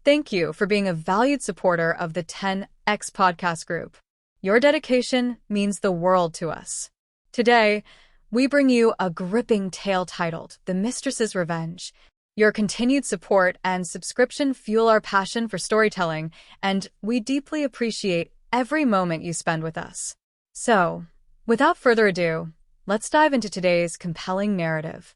thank you for being a valued supporter of the 10X podcast group. Your dedication means the world to us. Today, we bring you a gripping tale titled The Mistress's Revenge. Your continued support and subscription fuel our passion for storytelling, and we deeply appreciate every moment you spend with us. So, without further ado, let's dive into today's compelling narrative.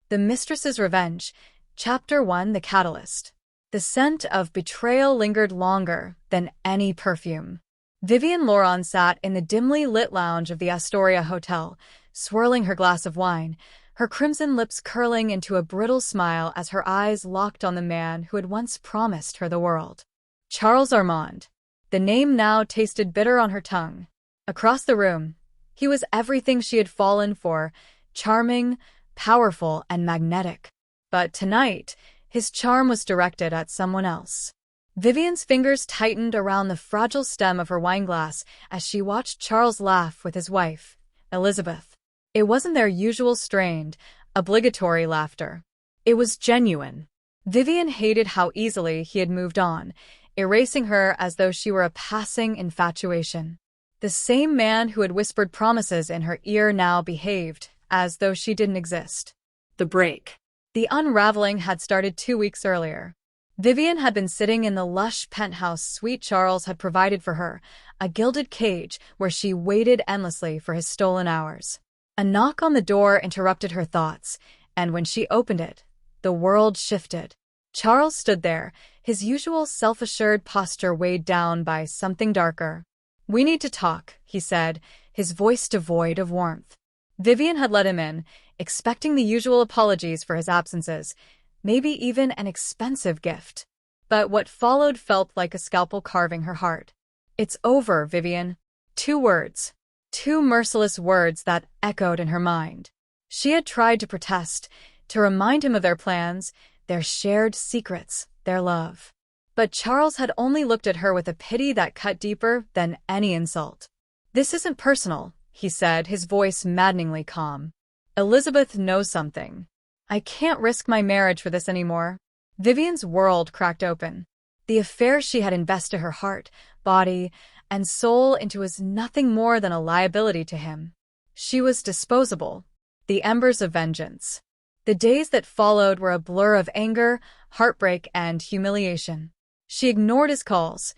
The Mistress's Revenge, Chapter 1, The Catalyst. The scent of betrayal lingered longer than any perfume. Vivian Laurent sat in the dimly lit lounge of the Astoria Hotel, swirling her glass of wine, her crimson lips curling into a brittle smile as her eyes locked on the man who had once promised her the world. Charles Armand. The name now tasted bitter on her tongue. Across the room, he was everything she had fallen for, charming, powerful, and magnetic. But tonight, his charm was directed at someone else. Vivian's fingers tightened around the fragile stem of her wineglass as she watched Charles laugh with his wife, Elizabeth. It wasn't their usual strained, obligatory laughter. It was genuine. Vivian hated how easily he had moved on, erasing her as though she were a passing infatuation. The same man who had whispered promises in her ear now behaved as though she didn't exist. The break. The unraveling had started 2 weeks earlier. Vivian had been sitting in the lush penthouse suite Charles had provided for her, a gilded cage where she waited endlessly for his stolen hours. A knock on the door interrupted her thoughts, and when she opened it, the world shifted. Charles stood there, his usual self-assured posture weighed down by something darker. "We need to talk," he said, his voice devoid of warmth. Vivian had let him in, expecting the usual apologies for his absences, maybe even an expensive gift. But what followed felt like a scalpel carving her heart. "It's over, Vivian." 2 words. 2 merciless words that echoed in her mind. She had tried to protest, to remind him of their plans, their shared secrets, their love. But Charles had only looked at her with a pity that cut deeper than any insult. "This isn't personal," he said, his voice maddeningly calm. "Elizabeth knows something. I can't risk my marriage for this anymore." Vivian's world cracked open. The affair she had invested her heart, body, and soul into was nothing more than a liability to him. She was disposable, the embers of vengeance. The days that followed were a blur of anger, heartbreak, and humiliation. She ignored his calls,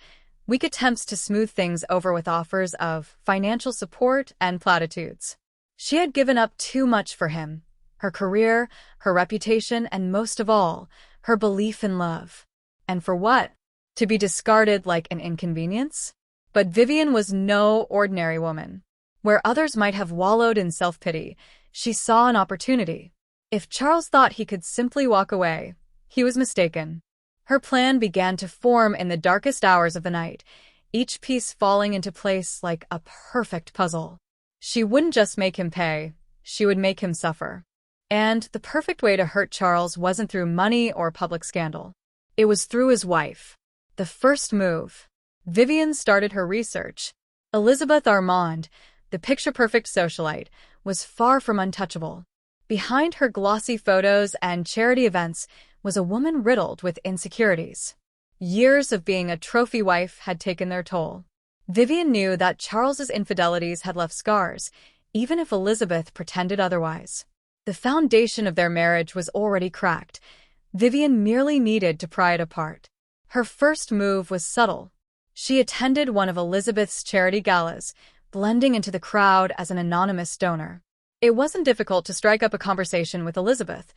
weak attempts to smooth things over with offers of financial support and platitudes. She had given up too much for him, her career, her reputation, and most of all, her belief in love. And for what? To be discarded like an inconvenience? But Vivian was no ordinary woman. Where others might have wallowed in self-pity, she saw an opportunity. If Charles thought he could simply walk away, he was mistaken. Her plan began to form in the darkest hours of the night, each piece falling into place like a perfect puzzle. She wouldn't just make him pay, she would make him suffer. And the perfect way to hurt Charles wasn't through money or public scandal. It was through his wife. The first move. Vivian started her research. Elizabeth Armand, the picture-perfect socialite, was far from untouchable. Behind her glossy photos and charity events was a woman riddled with insecurities. Years of being a trophy wife had taken their toll. Vivian knew that Charles's infidelities had left scars, even if Elizabeth pretended otherwise. The foundation of their marriage was already cracked. Vivian merely needed to pry it apart. Her first move was subtle. She attended one of Elizabeth's charity galas, blending into the crowd as an anonymous donor. It wasn't difficult to strike up a conversation with Elizabeth.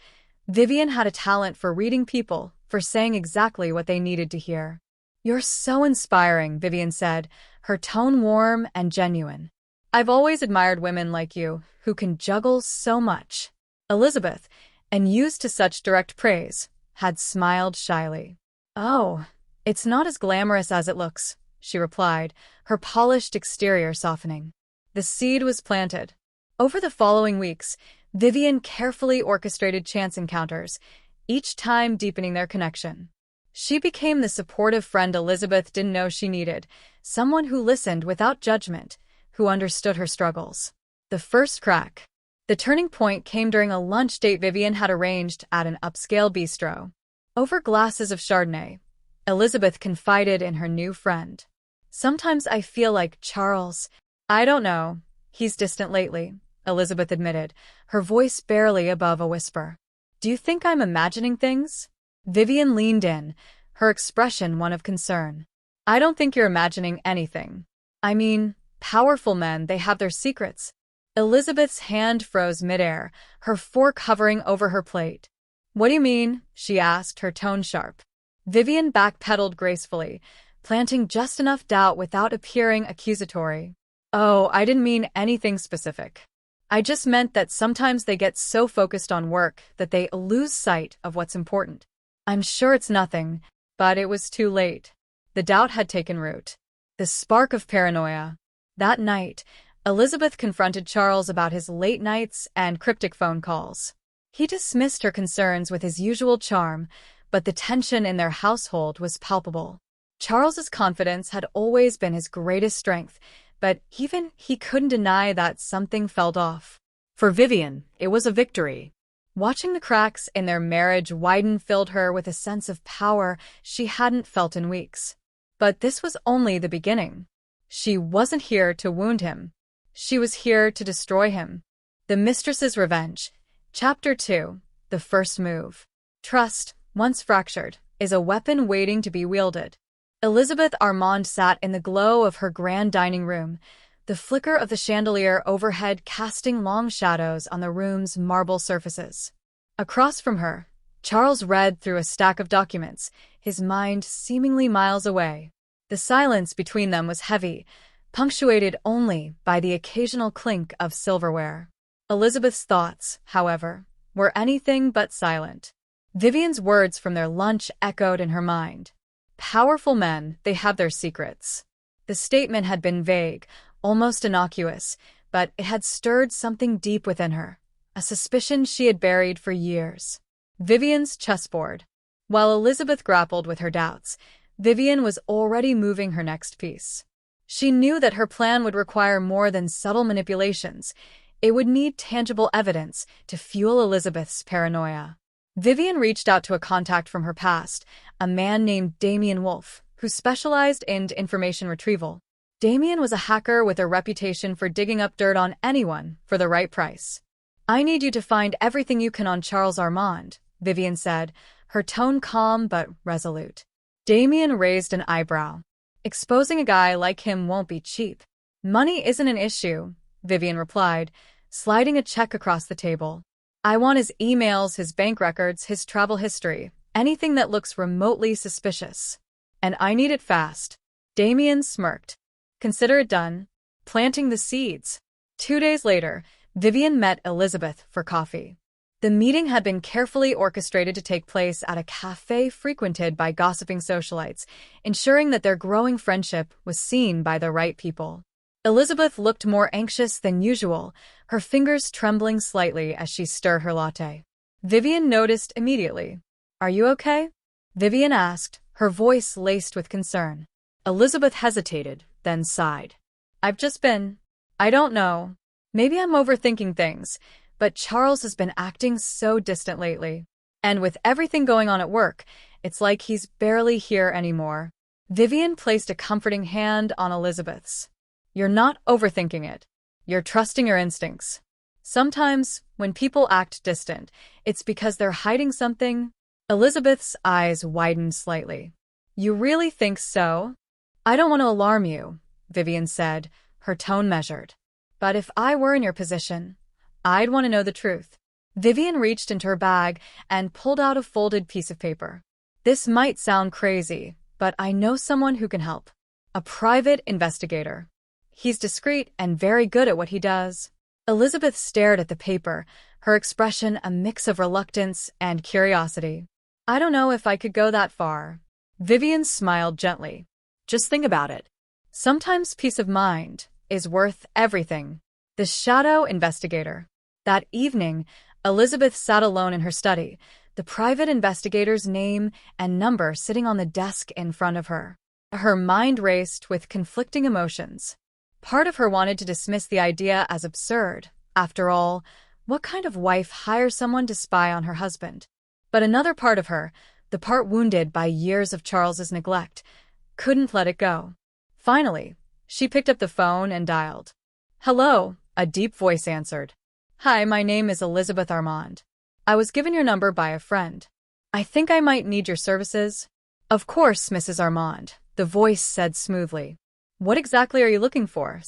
Vivian had a talent for reading people, for saying exactly what they needed to hear. "You're so inspiring," Vivian said, her tone warm and genuine. "I've always admired women like you, who can juggle so much." Elizabeth, unused to such direct praise, had smiled shyly. "Oh, it's not as glamorous as it looks," she replied, her polished exterior softening. The seed was planted. Over the following weeks, Vivian carefully orchestrated chance encounters, each time deepening their connection. She became the supportive friend Elizabeth didn't know she needed, someone who listened without judgment, who understood her struggles. The first crack. The turning point came during a lunch date Vivian had arranged at an upscale bistro. Over glasses of Chardonnay, Elizabeth confided in her new friend. Sometimes I feel like Charles. I don't know. He's distant lately, Elizabeth admitted, her voice barely above a whisper. Do you think I'm imagining things? Vivian leaned in, her expression one of concern. I don't think you're imagining anything. I mean, powerful men, they have their secrets. Elizabeth's hand froze midair, her fork hovering over her plate. What do you mean? She asked, her tone sharp. Vivian backpedaled gracefully, planting just enough doubt without appearing accusatory. Oh, I didn't mean anything specific. I just meant that sometimes they get so focused on work that they lose sight of what's important. I'm sure it's nothing, but it was too late. The doubt had taken root. The spark of paranoia. That night, Elizabeth confronted Charles about his late nights and cryptic phone calls. He dismissed her concerns with his usual charm, but the tension in their household was palpable. Charles's confidence had always been his greatest strength, but even he couldn't deny that something felt off. For Vivian, it was a victory. Watching the cracks in their marriage widen filled her with a sense of power she hadn't felt in weeks. But this was only the beginning. She wasn't here to wound him. She was here to destroy him. The Mistress's Revenge. Chapter 2. The First Move. Trust, once fractured, is a weapon waiting to be wielded. Elizabeth Armand sat in the glow of her grand dining room, the flicker of the chandelier overhead casting long shadows on the room's marble surfaces. Across from her, Charles read through a stack of documents, his mind seemingly miles away. The silence between them was heavy, punctuated only by the occasional clink of silverware. Elizabeth's thoughts, however, were anything but silent. Vivian's words from their lunch echoed in her mind. Powerful men, they have their secrets. The statement had been vague, almost innocuous, but it had stirred something deep within her, a suspicion she had buried for years. Vivian's chessboard. While Elizabeth grappled with her doubts, Vivian was already moving her next piece. She knew that her plan would require more than subtle manipulations. It would need tangible evidence to fuel Elizabeth's paranoia. Vivian reached out to a contact from her past, a man named Damien Wolfe, who specialized in information retrieval. Damien was a hacker with a reputation for digging up dirt on anyone for the right price. I need you to find everything you can on Charles Armand, Vivian said, her tone calm but resolute. Damien raised an eyebrow. Exposing a guy like him won't be cheap. Money isn't an issue, Vivian replied, sliding a check across the table. I want his emails, his bank records, his travel history, anything that looks remotely suspicious. And I need it fast. Damien smirked. Consider it done. Planting the seeds. 2 days later, Vivian met Elizabeth for coffee. The meeting had been carefully orchestrated to take place at a cafe frequented by gossiping socialites, ensuring that their growing friendship was seen by the right people. Elizabeth looked more anxious than usual, her fingers trembling slightly as she stirred her latte. Vivian noticed immediately. Are you okay? Vivian asked, her voice laced with concern. Elizabeth hesitated, then sighed. I've just been... I don't know. Maybe I'm overthinking things, but Charles has been acting so distant lately. And with everything going on at work, it's like he's barely here anymore. Vivian placed a comforting hand on Elizabeth's. You're not overthinking it. You're trusting your instincts. Sometimes, when people act distant, it's because they're hiding something. Elizabeth's eyes widened slightly. You really think so? I don't want to alarm you, Vivian said, her tone measured. But if I were in your position, I'd want to know the truth. Vivian reached into her bag and pulled out a folded piece of paper. This might sound crazy, but I know someone who can help. A private investigator. He's discreet and very good at what he does. Elizabeth stared at the paper, her expression a mix of reluctance and curiosity. I don't know if I could go that far. Vivian smiled gently. Just think about it. Sometimes peace of mind is worth everything. The shadow investigator. That evening, Elizabeth sat alone in her study, the private investigator's name and number sitting on the desk in front of her. Her mind raced with conflicting emotions. Part of her wanted to dismiss the idea as absurd. After all, what kind of wife hires someone to spy on her husband? But another part of her, the part wounded by years of Charles's neglect, couldn't let it go. Finally, she picked up the phone and dialed. "Hello," a deep voice answered. "Hi, my name is Elizabeth Armand. I was given your number by a friend. I think I might need your services." "Of course, Mrs. Armand," the voice said smoothly. "What exactly are you looking for?"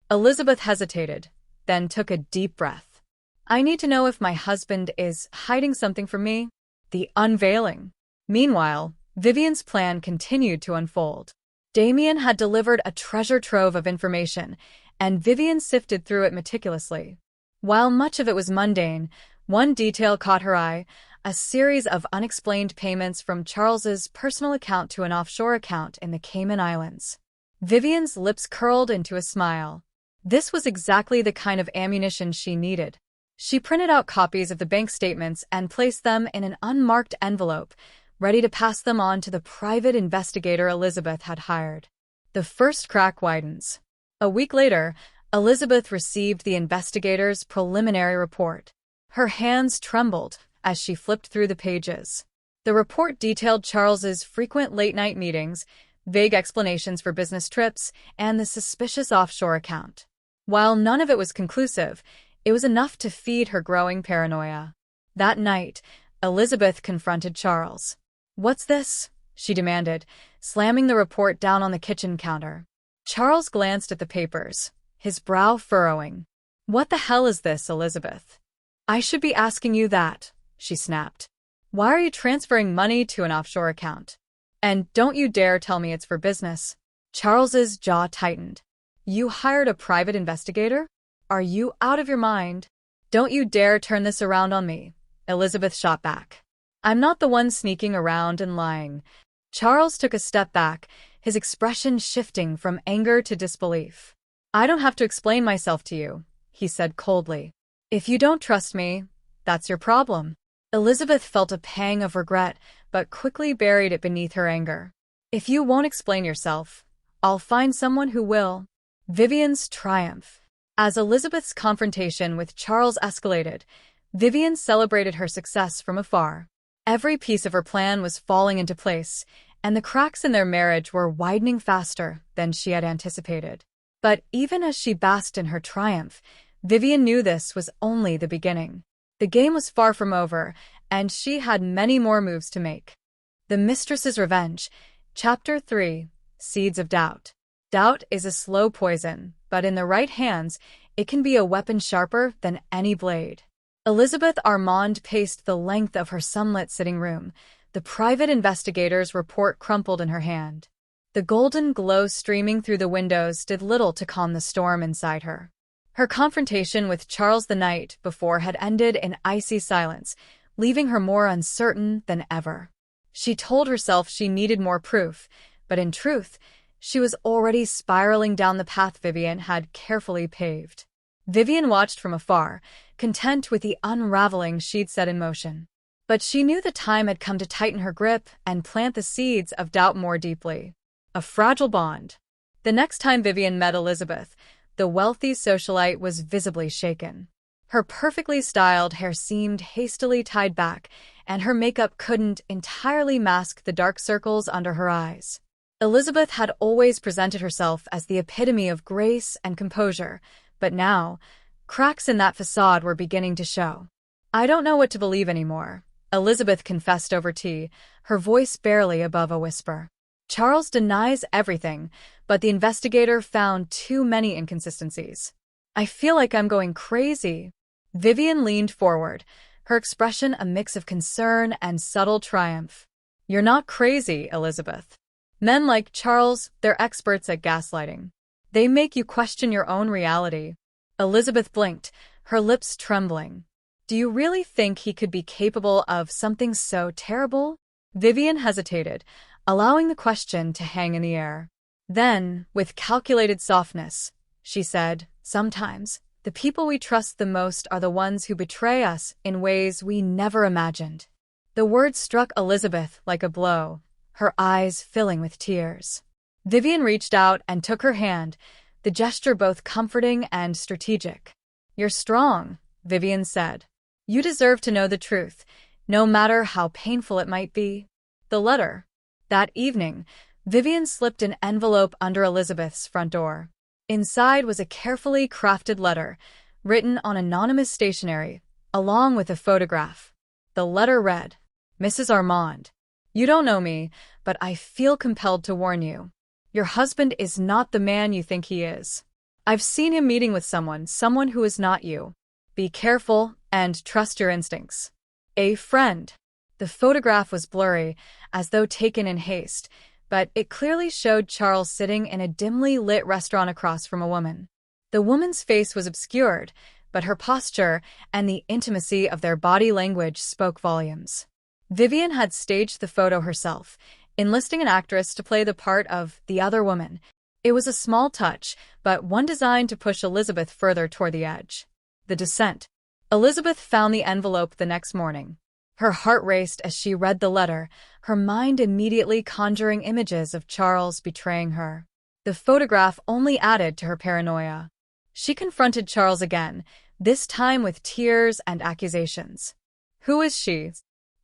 Elizabeth hesitated, then took a deep breath. "I need to know if my husband is hiding something from me." The unveiling. Meanwhile, Vivian's plan continued to unfold. Damien had delivered a treasure trove of information, and Vivian sifted through it meticulously. While much of it was mundane, one detail caught her eye: a series of unexplained payments from Charles's personal account to an offshore account in the Cayman Islands. Vivian's lips curled into a smile. This was exactly the kind of ammunition she needed. She printed out copies of the bank statements and placed them in an unmarked envelope, ready to pass them on to the private investigator Elizabeth had hired. The first crack widens. A week later, Elizabeth received the investigator's preliminary report. Her hands trembled as she flipped through the pages. The report detailed Charles's frequent late-night meetings, vague explanations for business trips, and the suspicious offshore account. While none of it was conclusive, it was enough to feed her growing paranoia. That night, Elizabeth confronted Charles. "What's this?" she demanded, slamming the report down on the kitchen counter. Charles glanced at the papers, his brow furrowing. "What the hell is this, Elizabeth?" "I should be asking you that," she snapped. "Why are you transferring money to an offshore account? And don't you dare tell me it's for business." Charles's jaw tightened. "You hired a private investigator? Are you out of your mind?" "Don't you dare turn this around on me," Elizabeth shot back. "I'm not the one sneaking around and lying." Charles took a step back, his expression shifting from anger to disbelief. "I don't have to explain myself to you," he said coldly. "If you don't trust me, that's your problem." Elizabeth felt a pang of regret, but quickly buried it beneath her anger. "If you won't explain yourself, I'll find someone who will." Vivian's triumph. As Elizabeth's confrontation with Charles escalated, Vivian celebrated her success from afar. Every piece of her plan was falling into place, and the cracks in their marriage were widening faster than she had anticipated. But even as she basked in her triumph, Vivian knew this was only the beginning. The game was far from over, and she had many more moves to make. The Mistress's Revenge. Chapter 3. Seeds of Doubt. Doubt is a slow poison, but in the right hands, it can be a weapon sharper than any blade. Elizabeth Armand paced the length of her sunlit sitting room, the private investigator's report crumpled in her hand. The golden glow streaming through the windows did little to calm the storm inside her. Her confrontation with Charles the night before had ended in icy silence, leaving her more uncertain than ever. She told herself she needed more proof, but in truth, she was already spiraling down the path Vivian had carefully paved. Vivian watched from afar, content with the unraveling she'd set in motion. But she knew the time had come to tighten her grip and plant the seeds of doubt more deeply. A fragile bond. The next time Vivian met Elizabeth, the wealthy socialite was visibly shaken. Her perfectly styled hair seemed hastily tied back, and her makeup couldn't entirely mask the dark circles under her eyes. Elizabeth had always presented herself as the epitome of grace and composure, but now, cracks in that facade were beginning to show. "I don't know what to believe anymore," Elizabeth confessed over tea, her voice barely above a whisper. "Charles denies everything, but the investigator found too many inconsistencies. I feel like I'm going crazy." Vivian leaned forward, her expression a mix of concern and subtle triumph. "You're not crazy, Elizabeth. Men like Charles, they're experts at gaslighting. They make you question your own reality." Elizabeth blinked, her lips trembling. "Do you really think he could be capable of something so terrible?" Vivian hesitated, allowing the question to hang in the air. Then, with calculated softness, she said, "Sometimes, the people we trust the most are the ones who betray us in ways we never imagined." The words struck Elizabeth like a blow, her eyes filling with tears. Vivian reached out and took her hand, the gesture both comforting and strategic. "You're strong," Vivian said. "You deserve to know the truth, no matter how painful it might be." The letter. That evening, Vivian slipped an envelope under Elizabeth's front door. Inside was a carefully crafted letter, written on anonymous stationery, along with a photograph. The letter read, "Mrs. Armand, you don't know me, but I feel compelled to warn you. Your husband is not the man you think he is. I've seen him meeting with someone who is not you. Be careful and trust your instincts. A friend." The photograph was blurry, as though taken in haste, but it clearly showed Charles sitting in a dimly lit restaurant across from a woman. The woman's face was obscured, but her posture and the intimacy of their body language spoke volumes. Vivian had staged the photo herself, enlisting an actress to play the part of the other woman. It was a small touch, but one designed to push Elizabeth further toward the edge. The descent. Elizabeth found the envelope the next morning. Her heart raced as she read the letter, her mind immediately conjuring images of Charles betraying her. The photograph only added to her paranoia. She confronted Charles again, this time with tears and accusations. "Who is she?"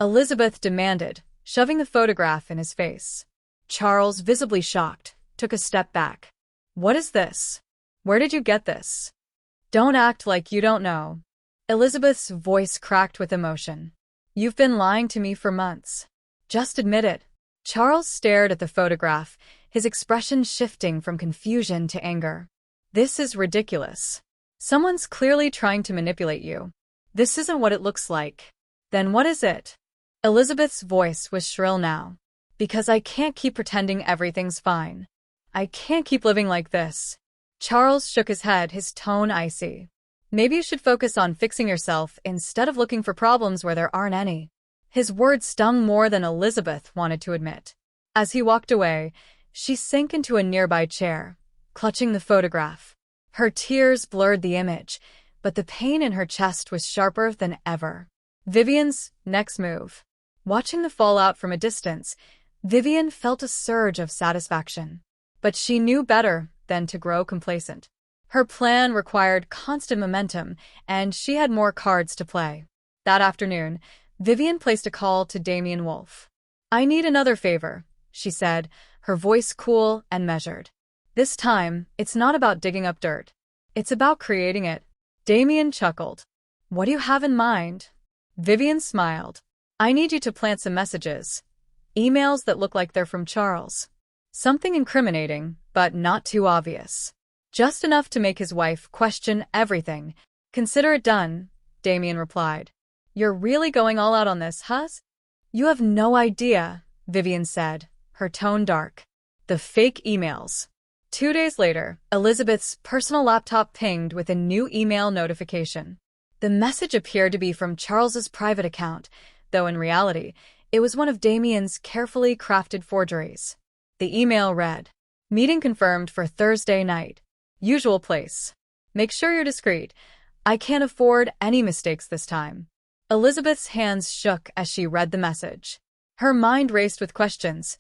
Elizabeth demanded, shoving the photograph in his face. Charles, visibly shocked, took a step back. "What is this? Where did you get this? Don't act like you don't know." Elizabeth's voice cracked with emotion. "You've been lying to me for months. Just admit it." Charles stared at the photograph, his expression shifting from confusion to anger. "This is ridiculous. Someone's clearly trying to manipulate you. This isn't what it looks like." "Then what is it?" Elizabeth's voice was shrill now. "Because I can't keep pretending everything's fine. I can't keep living like this." Charles shook his head, his tone icy. "Maybe you should focus on fixing yourself instead of looking for problems where there aren't any." His words stung more than Elizabeth wanted to admit. As he walked away, she sank into a nearby chair, clutching the photograph. Her tears blurred the image, but the pain in her chest was sharper than ever. Vivian's next move. Watching the fallout from a distance, Vivian felt a surge of satisfaction. But she knew better than to grow complacent. Her plan required constant momentum, and she had more cards to play. That afternoon, Vivian placed a call to Damien Wolfe. "I need another favor," she said, her voice cool and measured. "This time, it's not about digging up dirt. It's about creating it." Damien chuckled. "What do you have in mind?" Vivian smiled. "I need you to plant some messages. Emails that look like they're from Charles. Something incriminating, but not too obvious. Just enough to make his wife question everything." "Consider it done," Damien replied. "You're really going all out on this, huh?" "You have no idea," Vivian said, her tone dark. The fake emails. 2 days later, Elizabeth's personal laptop pinged with a new email notification. The message appeared to be from Charles's private account, though in reality, it was one of Damien's carefully crafted forgeries. The email read, "Meeting confirmed for Thursday night. Usual place. Make sure you're discreet. I can't afford any mistakes this time." Elizabeth's hands shook as she read the message. Her mind raced with questions.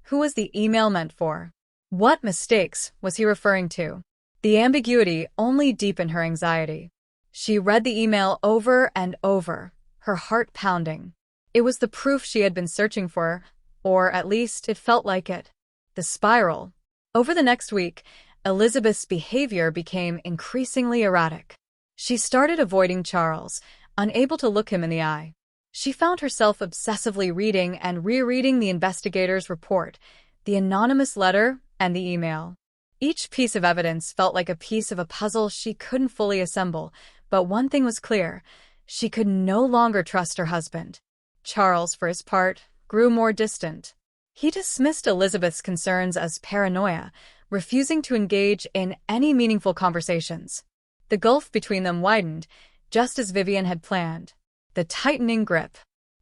Who was the email meant for? What mistakes was he referring to? The ambiguity only deepened her anxiety. She read the email over and over, her heart pounding. It was the proof she had been searching for, or at least it felt like it. The spiral. Over the next week, Elizabeth's behavior became increasingly erratic. She started avoiding Charles, unable to look him in the eye. She found herself obsessively reading and rereading the investigator's report, the anonymous letter, and the email. Each piece of evidence felt like a piece of a puzzle she couldn't fully assemble, but one thing was clear: she could no longer trust her husband. Charles, for his part, grew more distant. He dismissed Elizabeth's concerns as paranoia, refusing to engage in any meaningful conversations. The gulf between them widened, just as Vivian had planned. The tightening grip.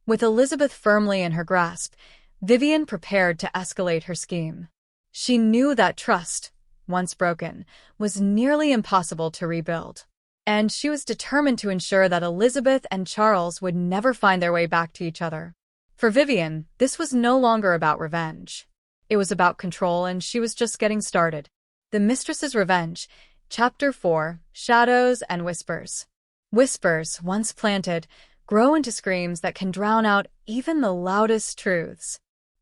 With Elizabeth firmly in her grasp, Vivian prepared to escalate her scheme. She knew that trust, once broken, was nearly impossible to rebuild. And she was determined to ensure that Elizabeth and Charles would never find their way back to each other. For Vivian, this was no longer about revenge. It was about control, and she was just getting started. The Mistress's Revenge, Chapter 4, Shadows and Whispers. Whispers, once planted, grow into screams that can drown out even the loudest truths.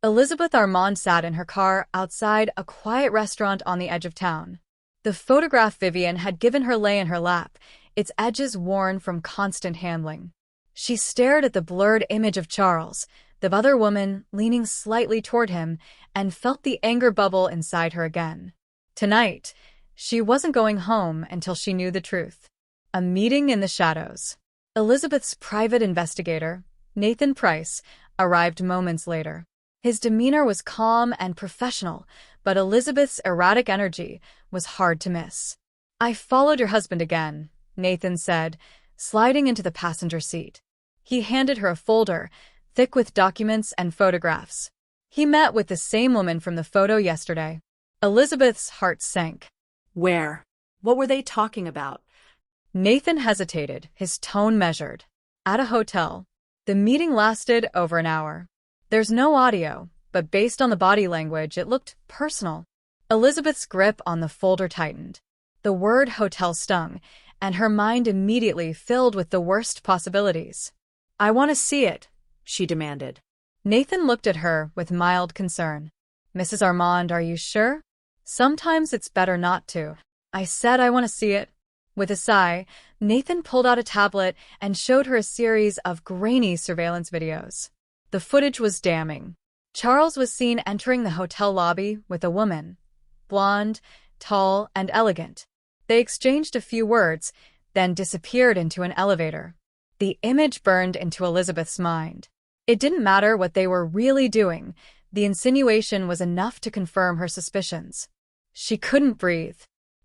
Elizabeth Armand sat in her car outside a quiet restaurant on the edge of town. The photograph Vivian had given her lay in her lap, its edges worn from constant handling. She stared at the blurred image of Charles, the other woman, leaning slightly toward him, and felt the anger bubble inside her again. Tonight, she wasn't going home until she knew the truth. A meeting in the shadows. Elizabeth's private investigator, Nathan Price, arrived moments later. His demeanor was calm and professional, but Elizabeth's erratic energy was hard to miss. "I followed your husband again," Nathan said, sliding into the passenger seat. He handed her a folder, thick with documents and photographs. "He met with the same woman from the photo yesterday." Elizabeth's heart sank. Where? What were they talking about? Nathan hesitated, his tone measured. "At a hotel. The meeting lasted over an hour. There's no audio, but based on the body language, it looked personal." Elizabeth's grip on the folder tightened. The word hotel stung, and her mind immediately filled with the worst possibilities. "I want to see it," she demanded. Nathan looked at her with mild concern. "Mrs. Armand, are you sure? Sometimes it's better not to." "I said I want to see it." With a sigh, Nathan pulled out a tablet and showed her a series of grainy surveillance videos. The footage was damning. Charles was seen entering the hotel lobby with a woman. Blonde, tall, and elegant. They exchanged a few words, then disappeared into an elevator. The image burned into Elizabeth's mind. It didn't matter what they were really doing. The insinuation was enough to confirm her suspicions. She couldn't breathe.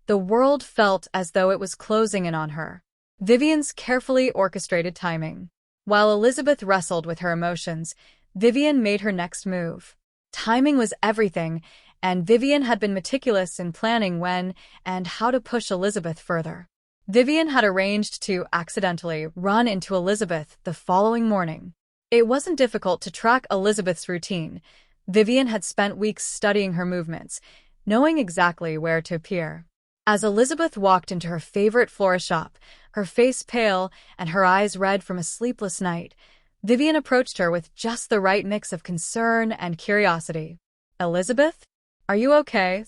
The world felt as though it was closing in on her. Vivian's carefully orchestrated timing. While Elizabeth wrestled with her emotions, Vivian made her next move. Timing was everything, and Vivian had been meticulous in planning when and how to push Elizabeth further. Vivian had arranged to accidentally run into Elizabeth the following morning. It wasn't difficult to track Elizabeth's routine. Vivian had spent weeks studying her movements, knowing exactly where to appear. As Elizabeth walked into her favorite florist shop, her face pale and her eyes red from a sleepless night, Vivian approached her with just the right mix of concern and curiosity. "Elizabeth? Are you okay?"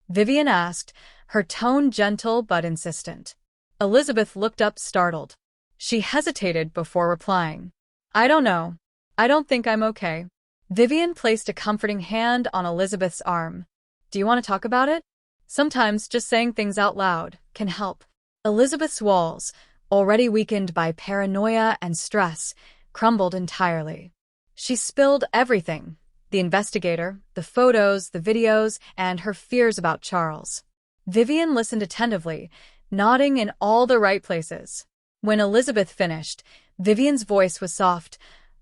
Vivian asked, her tone gentle but insistent. Elizabeth looked up startled. She hesitated before replying. "I don't know. I don't think I'm okay." Vivian placed a comforting hand on Elizabeth's arm. "Do you want to talk about it? Sometimes just saying things out loud can help." Elizabeth's walls, already weakened by paranoia and stress, crumbled entirely. She spilled everything: the investigator, the photos, the videos, and her fears about Charles. Vivian listened attentively, nodding in all the right places. When Elizabeth finished, Vivian's voice was soft,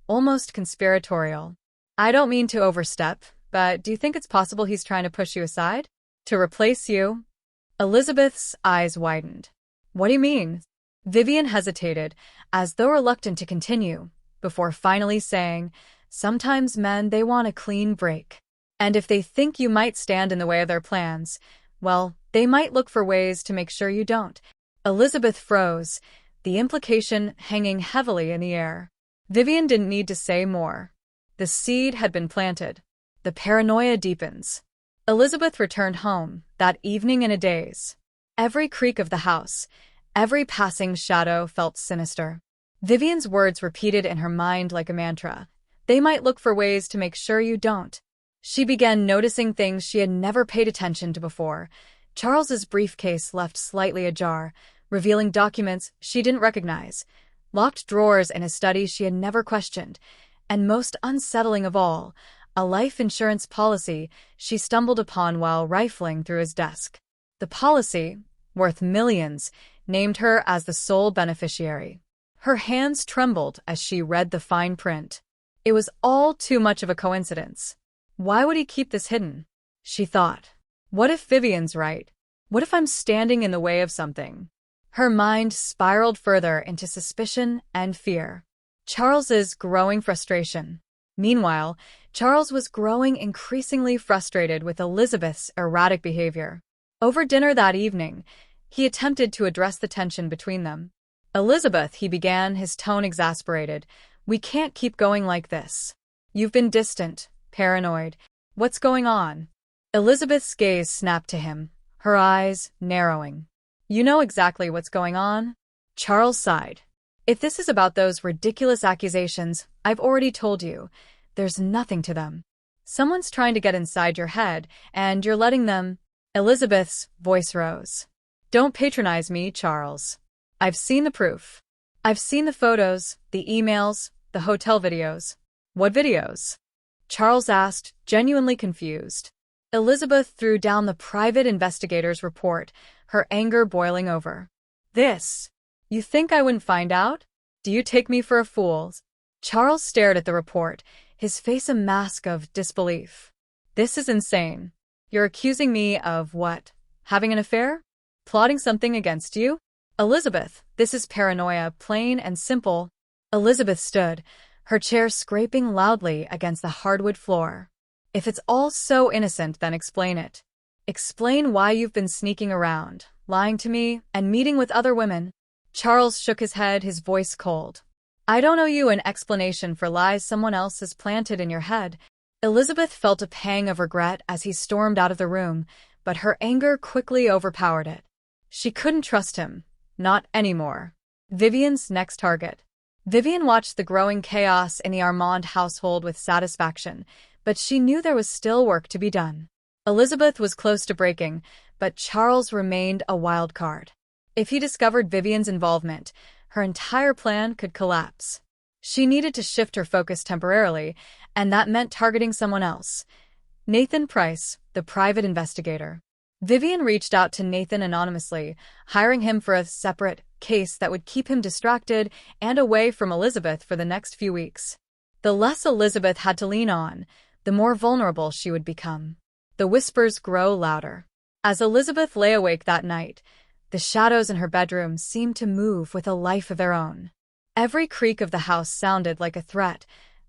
almost conspiratorial. "I don't mean to overstep, but do you think it's possible he's trying to push you aside? To replace you?" Elizabeth's eyes widened. "What do you mean?" Vivian hesitated, as though reluctant to continue, before finally saying, "Sometimes men, they want a clean break. And if they think you might stand in the way of their plans, well, they might look for ways to make sure you don't." Elizabeth froze, the implication hanging heavily in the air. Vivian didn't need to say more. The seed had been planted. The paranoia deepens. Elizabeth returned home, that evening in a daze. Every creak of the house, every passing shadow felt sinister. Vivian's words repeated in her mind like a mantra. "They might look for ways to make sure you don't." She began noticing things she had never paid attention to before. Charles's briefcase left slightly ajar, revealing documents she didn't recognize, locked drawers in a study she had never questioned, and most unsettling of all, a life insurance policy she stumbled upon while rifling through his desk. The policy, worth millions, named her as the sole beneficiary. Her hands trembled as she read the fine print. It was all too much of a coincidence. Why would he keep this hidden? She thought. What if Vivian's right? What if I'm standing in the way of something? Her mind spiraled further into suspicion and fear. Charles's growing frustration. Meanwhile, Charles was growing increasingly frustrated with Elizabeth's erratic behavior. Over dinner that evening, he attempted to address the tension between them. "Elizabeth," he began, his tone exasperated, "we can't keep going like this. You've been distant, paranoid. "What's going on?" Elizabeth's gaze snapped to him, her eyes narrowing. "You know exactly what's going on?" Charles sighed. "If this is about those ridiculous accusations, I've already told you. There's nothing to them. Someone's trying to get inside your head, and you're letting them." Elizabeth's voice rose. "Don't patronize me, Charles. I've seen the proof. I've seen the photos, the emails, the hotel videos." "What videos?" Charles asked, genuinely confused. Elizabeth threw down the private investigator's report, her anger boiling over. "This? You think I wouldn't find out? Do you take me for a fool?" Charles stared at the report, his face a mask of disbelief. "This is insane. You're accusing me of what? Having an affair? Plotting something against you?" "Elizabeth, this is paranoia, plain and simple." Elizabeth stood, her chair scraping loudly against the hardwood floor. "If it's all so innocent, then explain it. Explain why you've been sneaking around, lying to me, and meeting with other women." Charles shook his head, his voice cold. "I don't owe you an explanation for lies someone else has planted in your head." Elizabeth felt a pang of regret as he stormed out of the room, but her anger quickly overpowered it. She couldn't trust him. Not anymore. Vivian's next target. Vivian watched the growing chaos in the Armand household with satisfaction, but she knew there was still work to be done. Elizabeth was close to breaking, but Charles remained a wild card. If he discovered Vivian's involvement, her entire plan could collapse. She needed to shift her focus temporarily, and that meant targeting someone else. Nathan Price, the private investigator. Vivian reached out to Nathan anonymously, hiring him for a separate case that would keep him distracted and away from Elizabeth for the next few weeks. The less Elizabeth had to lean on, the more vulnerable she would become. The whispers grow louder. As Elizabeth lay awake that night, the shadows in her bedroom seemed to move with a life of their own. Every creak of the house sounded like a threat.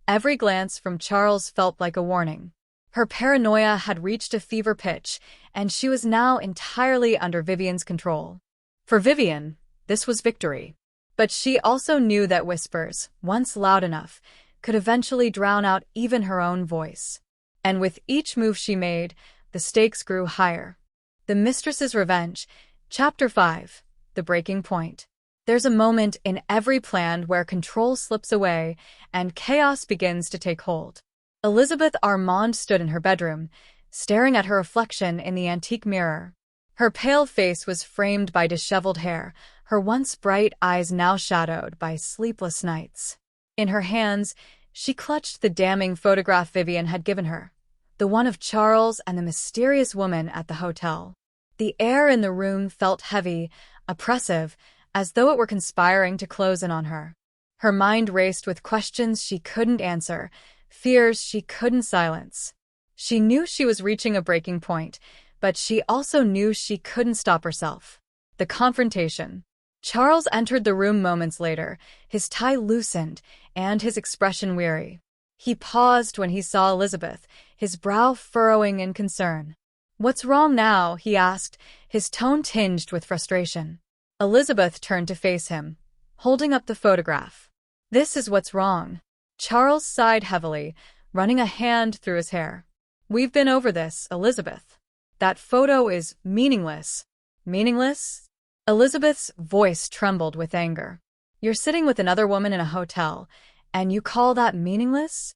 Every glance from Charles felt like a warning. Her paranoia had reached a fever pitch, and she was now entirely under Vivian's control. For Vivian, this was victory. But she also knew that whispers, once loud enough, could eventually drown out even her own voice. And with each move she made, the stakes grew higher. The Mistress's Revenge, Chapter 5, The Breaking Point. There's a moment in every plan where control slips away and chaos begins to take hold. Elizabeth Armand stood in her bedroom, staring at her reflection in the antique mirror. Her pale face was framed by disheveled hair, her once bright eyes now shadowed by sleepless nights. In her hands, she clutched the damning photograph Vivian had given her, the one of Charles and the mysterious woman at the hotel. The air in the room felt heavy, oppressive, as though it were conspiring to close in on her. Her mind raced with questions she couldn't answer, fears she couldn't silence. She knew she was reaching a breaking point, but she also knew she couldn't stop herself. The confrontation. Charles entered the room moments later, his tie loosened and his expression weary. He paused when he saw Elizabeth, his brow furrowing in concern. "What's wrong now?" he asked, his tone tinged with frustration. Elizabeth turned to face him, holding up the photograph. "This is what's wrong." Charles sighed heavily, running a hand through his hair. "We've been over this, Elizabeth. That photo is meaningless." "Meaningless?" Elizabeth's voice trembled with anger. "You're sitting with another woman in a hotel, and you call that meaningless?"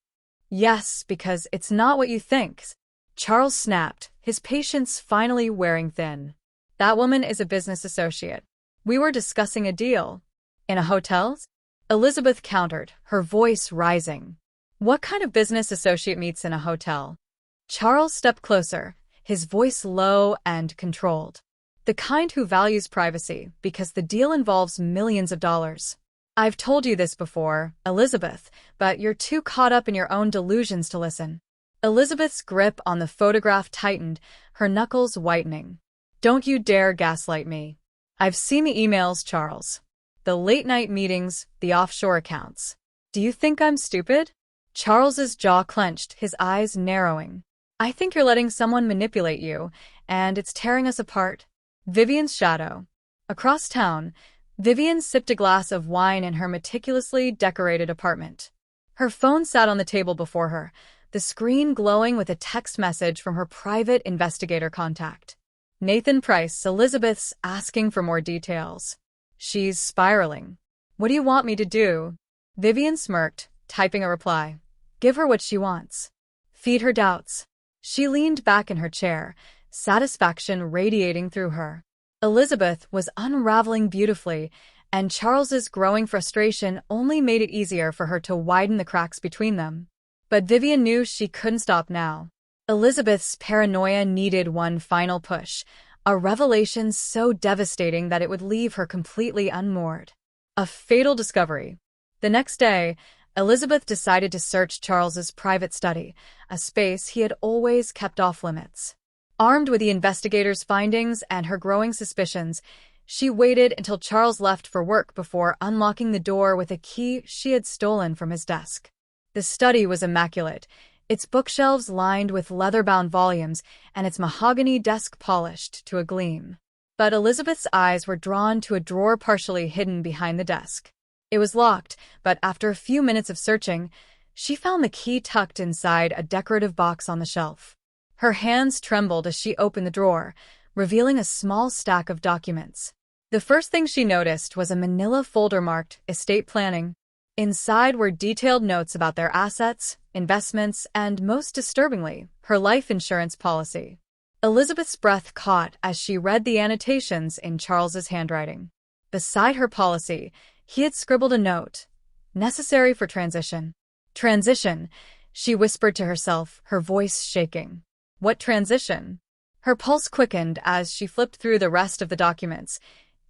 "Yes, because it's not what you think." Charles snapped, his patience finally wearing thin. "That woman is a business associate. We were discussing a deal." "In a hotel?" Elizabeth countered, her voice rising. "What kind of business associate meets in a hotel?" Charles stepped closer, his voice low and controlled. "The kind who values privacy, because the deal involves millions of dollars." "I've told you this before, Elizabeth, but you're too caught up in your own delusions to listen." Elizabeth's grip on the photograph tightened, her knuckles whitening. "Don't you dare gaslight me. I've seen the emails, Charles. The late-night meetings, the offshore accounts. Do you think I'm stupid?" Charles's jaw clenched, his eyes narrowing. "I think you're letting someone manipulate you, and it's tearing us apart." Vivian's shadow. Across town, Vivian sipped a glass of wine in her meticulously decorated apartment. Her phone sat on the table before her, the screen glowing with a text message from her private investigator contact. Nathan Price, Elizabeth's asking for more details. She's spiraling. What do you want me to do? Vivian smirked, typing a reply. Give her what she wants. Feed her doubts. She leaned back in her chair, satisfaction radiating through her. Elizabeth was unraveling beautifully, and Charles's growing frustration only made it easier for her to widen the cracks between them. But Vivian knew she couldn't stop now. Elizabeth's paranoia needed one final push, a revelation so devastating that it would leave her completely unmoored. A fatal discovery. The next day, Elizabeth decided to search Charles's private study, a space he had always kept off limits. Armed with the investigator's findings and her growing suspicions, she waited until Charles left for work before unlocking the door with a key she had stolen from his desk. The study was immaculate, its bookshelves lined with leather-bound volumes and its mahogany desk polished to a gleam. But Elizabeth's eyes were drawn to a drawer partially hidden behind the desk. It was locked, but after a few minutes of searching, she found the key tucked inside a decorative box on the shelf. Her hands trembled as she opened the drawer, revealing a small stack of documents. The first thing she noticed was a manila folder marked Estate Planning. Inside were detailed notes about their assets, investments, and, most disturbingly, her life insurance policy. Elizabeth's breath caught as she read the annotations in Charles's handwriting. Beside her policy, he had scribbled a note. Necessary for transition. Transition, she whispered to herself, her voice shaking. What transition? Her pulse quickened as she flipped through the rest of the documents,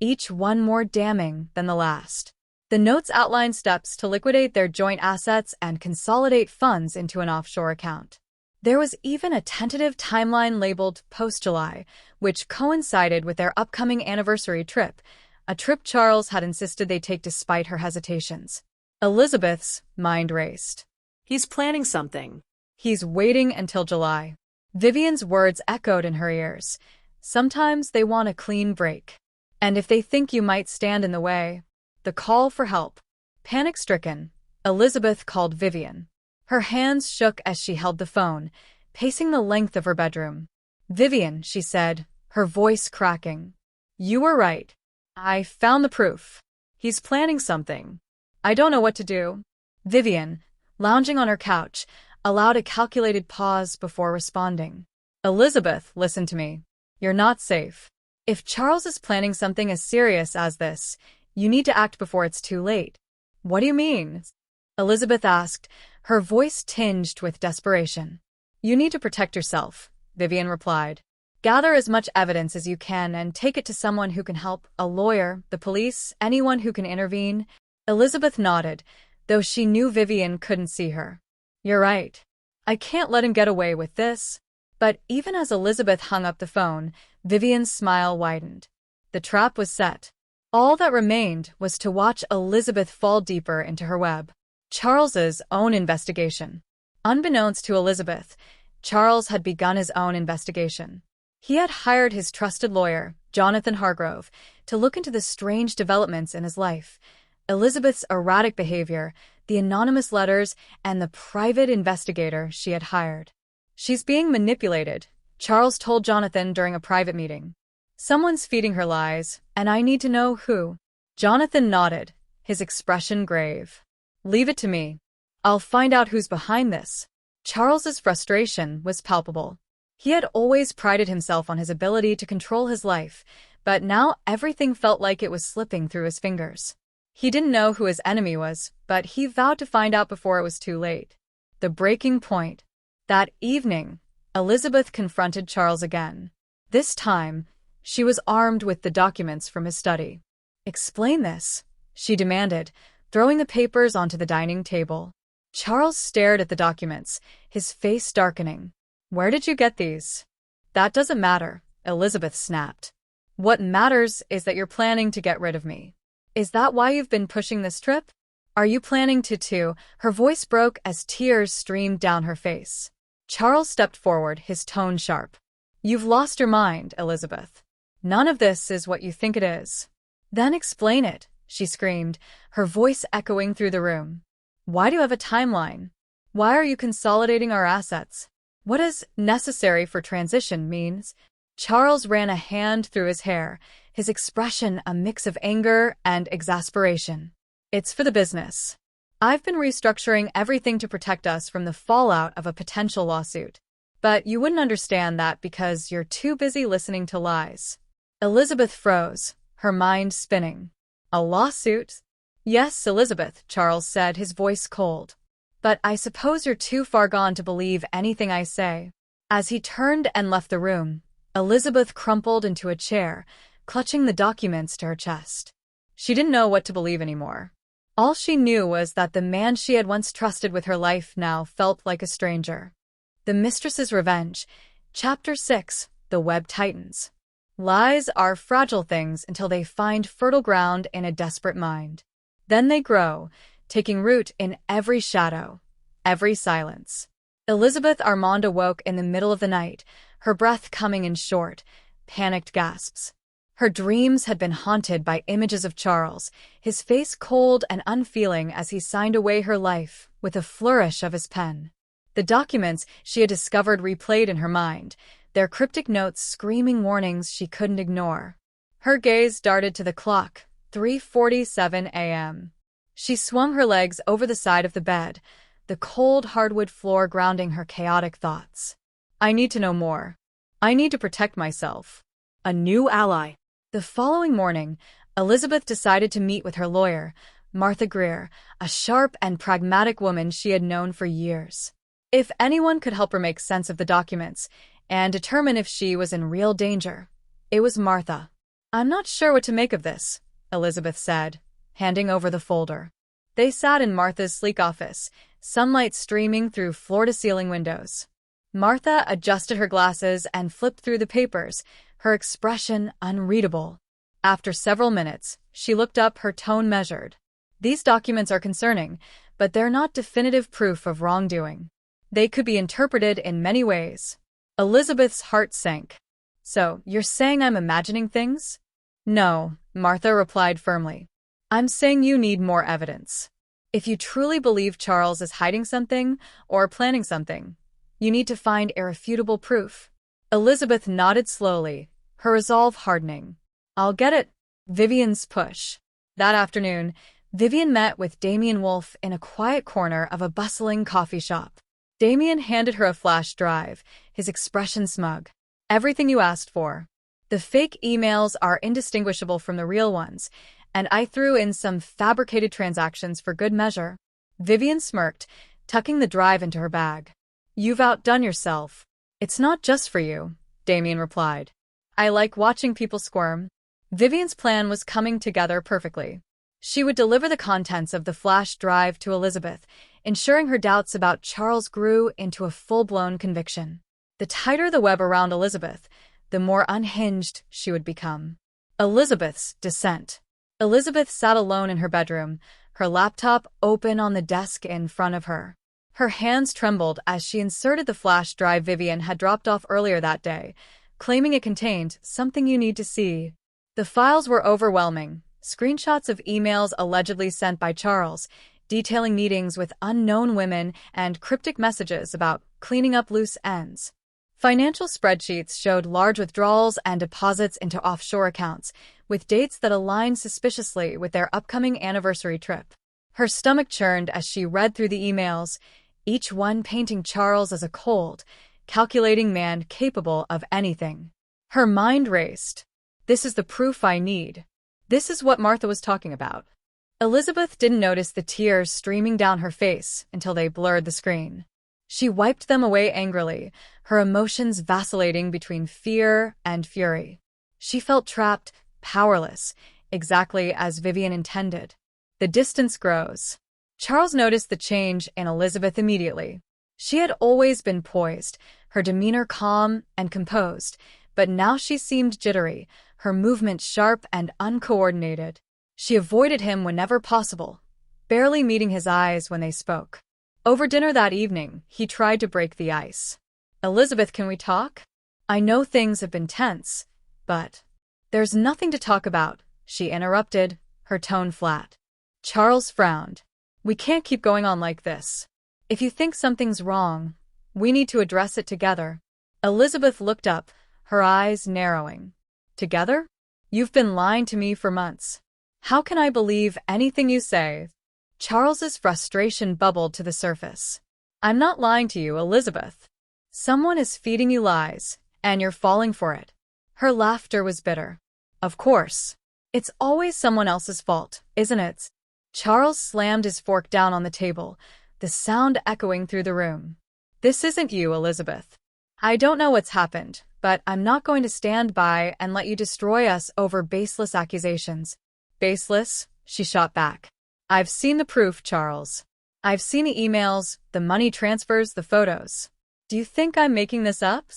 each one more damning than the last. The notes outlined steps to liquidate their joint assets and consolidate funds into an offshore account. There was even a tentative timeline labeled post-July, which coincided with their upcoming anniversary trip, a trip Charles had insisted they take despite her hesitations. Elizabeth's mind raced. He's planning something. He's waiting until July. Vivian's words echoed in her ears. Sometimes they want a clean break. And if they think you might stand in the way, the call for help. Panic-stricken, Elizabeth called Vivian. Her hands shook as she held the phone, pacing the length of her bedroom. Vivian, she said, her voice cracking. You were right. I found the proof. He's planning something. I don't know what to do. Vivian, lounging on her couch, allowed a calculated pause before responding. Elizabeth, listen to me. You're not safe. If Charles is planning something as serious as this, you need to act before it's too late. What do you mean? Elizabeth asked, her voice tinged with desperation. You need to protect yourself, Vivian replied. Gather as much evidence as you can and take it to someone who can help, a lawyer, the police, anyone who can intervene. Elizabeth nodded, though she knew Vivian couldn't see her. You're right. I can't let him get away with this. But even as Elizabeth hung up the phone, Vivian's smile widened. The trap was set. All that remained was to watch Elizabeth fall deeper into her web. Charles's own investigation. Unbeknownst to Elizabeth, Charles had begun his own investigation. He had hired his trusted lawyer, Jonathan Hargrove, to look into the strange developments in his life. Elizabeth's erratic behavior, the anonymous letters, and the private investigator she had hired. She's being manipulated, Charles told Jonathan during a private meeting. Someone's feeding her lies, and I need to know who. Jonathan nodded, his expression grave. Leave it to me. I'll find out who's behind this. Charles's frustration was palpable. He had always prided himself on his ability to control his life, but now everything felt like it was slipping through his fingers. He didn't know who his enemy was, but he vowed to find out before it was too late. The breaking point. That evening, Elizabeth confronted Charles again. This time, she was armed with the documents from his study. Explain this, she demanded, throwing the papers onto the dining table. Charles stared at the documents, his face darkening. Where did you get these? That doesn't matter, Elizabeth snapped. What matters is that you're planning to get rid of me. Is that why you've been pushing this trip? Are you planning to? Her voice broke as tears streamed down her face. Charles stepped forward, his tone sharp. You've lost your mind, Elizabeth. None of this is what you think it is. Then explain it, she screamed, her voice echoing through the room. Why do you have a timeline? Why are you consolidating our assets? What does necessary for transition means? Charles ran a hand through his hair, his expression a mix of anger and exasperation. It's for the business. I've been restructuring everything to protect us from the fallout of a potential lawsuit. But you wouldn't understand that because you're too busy listening to lies. Elizabeth froze, her mind spinning. A lawsuit? Yes, Elizabeth, Charles said, his voice cold. But I suppose you're too far gone to believe anything I say. As he turned and left the room, Elizabeth crumpled into a chair, clutching the documents to her chest. She didn't know what to believe anymore. All she knew was that the man she had once trusted with her life now felt like a stranger. The Mistress's Revenge, Chapter 6, The Web Tightens. Lies are fragile things until they find fertile ground in a desperate mind. Then they grow, taking root in every shadow, every silence. Elizabeth Armand awoke in the middle of the night, her breath coming in short, panicked gasps. Her dreams had been haunted by images of Charles, his face cold and unfeeling as he signed away her life with a flourish of his pen. The documents she had discovered replayed in her mind, their cryptic notes screaming warnings she couldn't ignore. Her gaze darted to the clock, 3:47 a.m. She swung her legs over the side of the bed, the cold hardwood floor grounding her chaotic thoughts. I need to know more. I need to protect myself. A new ally. The following morning, Elizabeth decided to meet with her lawyer, Martha Greer, a sharp and pragmatic woman she had known for years. If anyone could help her make sense of the documents and determine if she was in real danger, it was Martha. I'm not sure what to make of this, Elizabeth said, handing over the folder. They sat in Martha's sleek office, sunlight streaming through floor-to-ceiling windows. Martha adjusted her glasses and flipped through the papers, her expression unreadable. After several minutes, she looked up, her tone measured. These documents are concerning, but they're not definitive proof of wrongdoing. They could be interpreted in many ways. Elizabeth's heart sank. So, you're saying I'm imagining things? No, Martha replied firmly. I'm saying you need more evidence. If you truly believe Charles is hiding something or planning something, you need to find irrefutable proof. Elizabeth nodded slowly, her resolve hardening. I'll get it. Vivian's push. That afternoon, Vivian met with Damien Wolfe in a quiet corner of a bustling coffee shop. Damien handed her a flash drive, his expression smug. Everything you asked for. The fake emails are indistinguishable from the real ones, and I threw in some fabricated transactions for good measure. Vivian smirked, tucking the drive into her bag. You've outdone yourself. It's not just for you, Damien replied. I like watching people squirm. Vivian's plan was coming together perfectly. She would deliver the contents of the flash drive to Elizabeth, ensuring her doubts about Charles grew into a full-blown conviction. The tighter the web around Elizabeth, the more unhinged she would become. Elizabeth's descent. Elizabeth sat alone in her bedroom, her laptop open on the desk in front of her. Her hands trembled as she inserted the flash drive Vivian had dropped off earlier that day, claiming it contained something you need to see. The files were overwhelming, screenshots of emails allegedly sent by Charles, detailing meetings with unknown women and cryptic messages about cleaning up loose ends. Financial spreadsheets showed large withdrawals and deposits into offshore accounts, with dates that aligned suspiciously with their upcoming anniversary trip. Her stomach churned as she read through the emails, each one painting Charles as a cold, calculating man capable of anything. Her mind raced. This is the proof I need. This is what Martha was talking about. Elizabeth didn't notice the tears streaming down her face until they blurred the screen. She wiped them away angrily, her emotions vacillating between fear and fury. She felt trapped, powerless, exactly as Vivian intended. The distance grows. Charles noticed the change in Elizabeth immediately. She had always been poised, her demeanor calm and composed, but now she seemed jittery, her movements sharp and uncoordinated. She avoided him whenever possible, barely meeting his eyes when they spoke. Over dinner that evening, he tried to break the ice. Elizabeth, can we talk? I know things have been tense, but there's nothing to talk about, she interrupted, her tone flat. Charles frowned. We can't keep going on like this. If you think something's wrong, we need to address it together. Elizabeth looked up, her eyes narrowing. Together? You've been lying to me for months. How can I believe anything you say? Charles's frustration bubbled to the surface. I'm not lying to you, Elizabeth. Someone is feeding you lies, and you're falling for it. Her laughter was bitter. Of course. It's always someone else's fault, isn't it? Charles slammed his fork down on the table, the sound echoing through the room. This isn't you, Elizabeth. I don't know what's happened, but I'm not going to stand by and let you destroy us over baseless accusations. Baseless? She shot back. I've seen the proof, Charles. I've seen the emails, the money transfers, the photos. Do you think I'm making this up?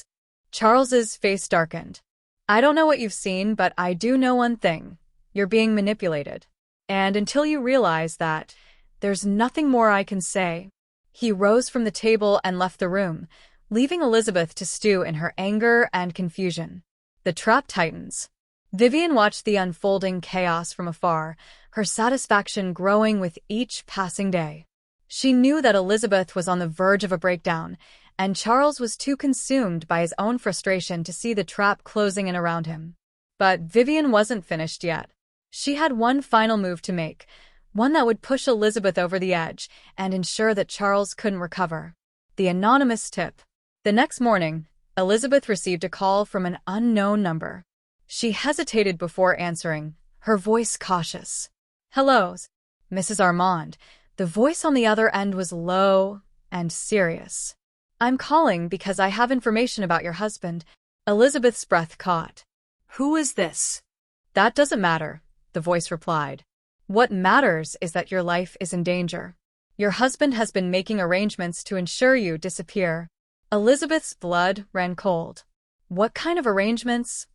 Charles's face darkened. I don't know what you've seen, but I do know one thing. You're being manipulated. And until you realize that, there's nothing more I can say. He rose from the table and left the room, leaving Elizabeth to stew in her anger and confusion. The trap tightens. Vivian watched the unfolding chaos from afar, her satisfaction growing with each passing day. She knew that Elizabeth was on the verge of a breakdown, and Charles was too consumed by his own frustration to see the trap closing in around him. But Vivian wasn't finished yet. She had one final move to make, one that would push Elizabeth over the edge and ensure that Charles couldn't recover. The anonymous tip. The next morning, Elizabeth received a call from an unknown number. She hesitated before answering, her voice cautious. Hello, Mrs. Armand. The voice on the other end was low and serious. I'm calling because I have information about your husband. Elizabeth's breath caught. Who is this? That doesn't matter, the voice replied. What matters is that your life is in danger. Your husband has been making arrangements to ensure you disappear. Elizabeth's blood ran cold. What kind of arrangements?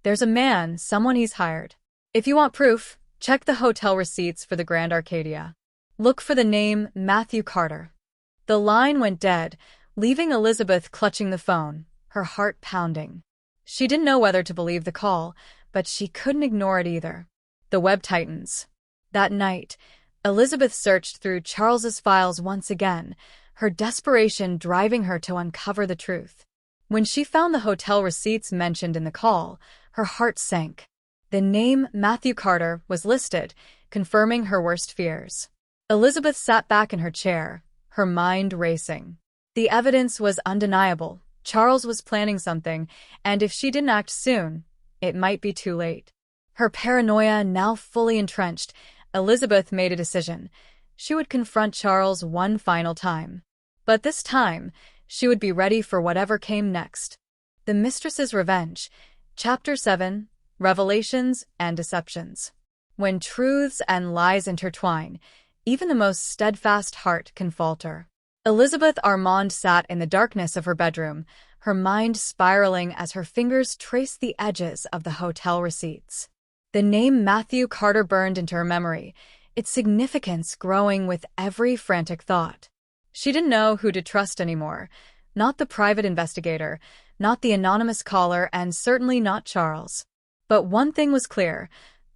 There's a man, someone he's hired. If you want proof, check the hotel receipts for the Grand Arcadia. Look for the name Matthew Carter. The line went dead, leaving Elizabeth clutching the phone, her heart pounding. She didn't know whether to believe the call, but she couldn't ignore it either. The web tightens. That night, Elizabeth searched through Charles's files once again, her desperation driving her to uncover the truth. When she found the hotel receipts mentioned in the call, her heart sank. The name Matthew Carter was listed, confirming her worst fears. Elizabeth sat back in her chair, her mind racing. The evidence was undeniable. Charles was planning something, and if she didn't act soon, it might be too late. Her paranoia now fully entrenched, Elizabeth made a decision. She would confront Charles one final time. But this time, she would be ready for whatever came next. The Mistress's Revenge, Chapter 7, Revelations and Deceptions. When truths and lies intertwine, even the most steadfast heart can falter. Elizabeth Armand sat in the darkness of her bedroom, her mind spiraling as her fingers traced the edges of the hotel receipts. The name Matthew Carter burned into her memory, its significance growing with every frantic thought. She didn't know who to trust anymore, not the private investigator, not the anonymous caller, and certainly not Charles. But one thing was clear,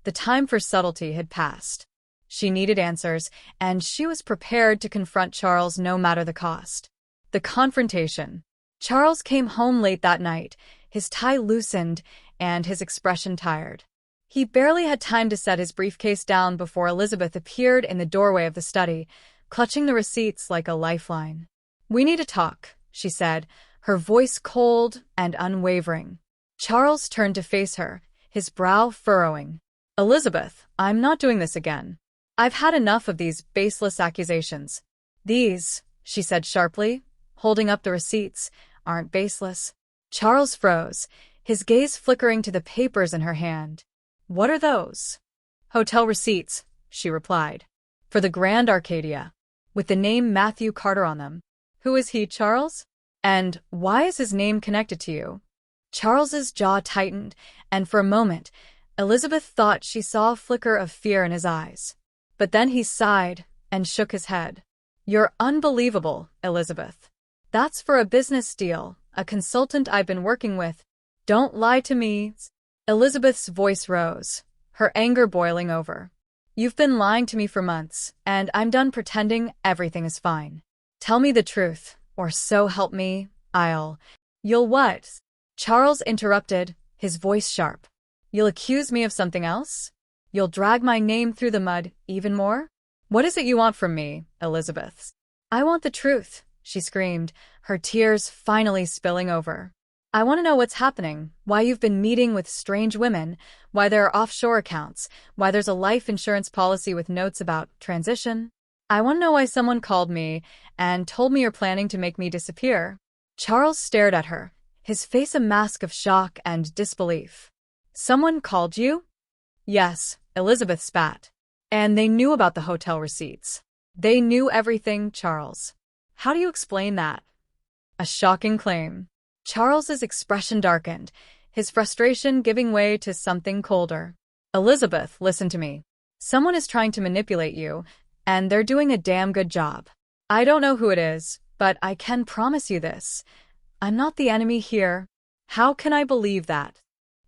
the time for subtlety had passed. She needed answers, and she was prepared to confront Charles no matter the cost. The confrontation. Charles came home late that night, his tie loosened and his expression tired. He barely had time to set his briefcase down before Elizabeth appeared in the doorway of the study, clutching the receipts like a lifeline. We need to talk, she said, her voice cold and unwavering. Charles turned to face her, his brow furrowing. Elizabeth, I'm not doing this again. I've had enough of these baseless accusations. These, she said sharply, holding up the receipts, aren't baseless. Charles froze, his gaze flickering to the papers in her hand. What are those? Hotel receipts, she replied. For the Grand Arcadia. With the name Matthew Carter on them. Who is he, Charles? And why is his name connected to you? Charles's jaw tightened, and for a moment, Elizabeth thought she saw a flicker of fear in his eyes. But then he sighed and shook his head. You're unbelievable, Elizabeth. That's for a business deal, a consultant I've been working with. Don't lie to me. Elizabeth's voice rose, her anger boiling over. You've been lying to me for months, and I'm done pretending everything is fine. Tell me the truth, or so help me, You'll what? Charles interrupted, his voice sharp. You'll accuse me of something else? You'll drag my name through the mud even more? What is it you want from me, Elizabeth? I want the truth, she screamed, her tears finally spilling over. I want to know what's happening, why you've been meeting with strange women, why there are offshore accounts, why there's a life insurance policy with notes about transition. I want to know why someone called me and told me you're planning to make me disappear. Charles stared at her, his face a mask of shock and disbelief. Someone called you? Yes, Elizabeth spat. And they knew about the hotel receipts. They knew everything, Charles. How do you explain that? A shocking claim. Charles's expression darkened, his frustration giving way to something colder. Elizabeth, listen to me. Someone is trying to manipulate you, and they're doing a damn good job. I don't know who it is, but I can promise you this. I'm not the enemy here. How can I believe that?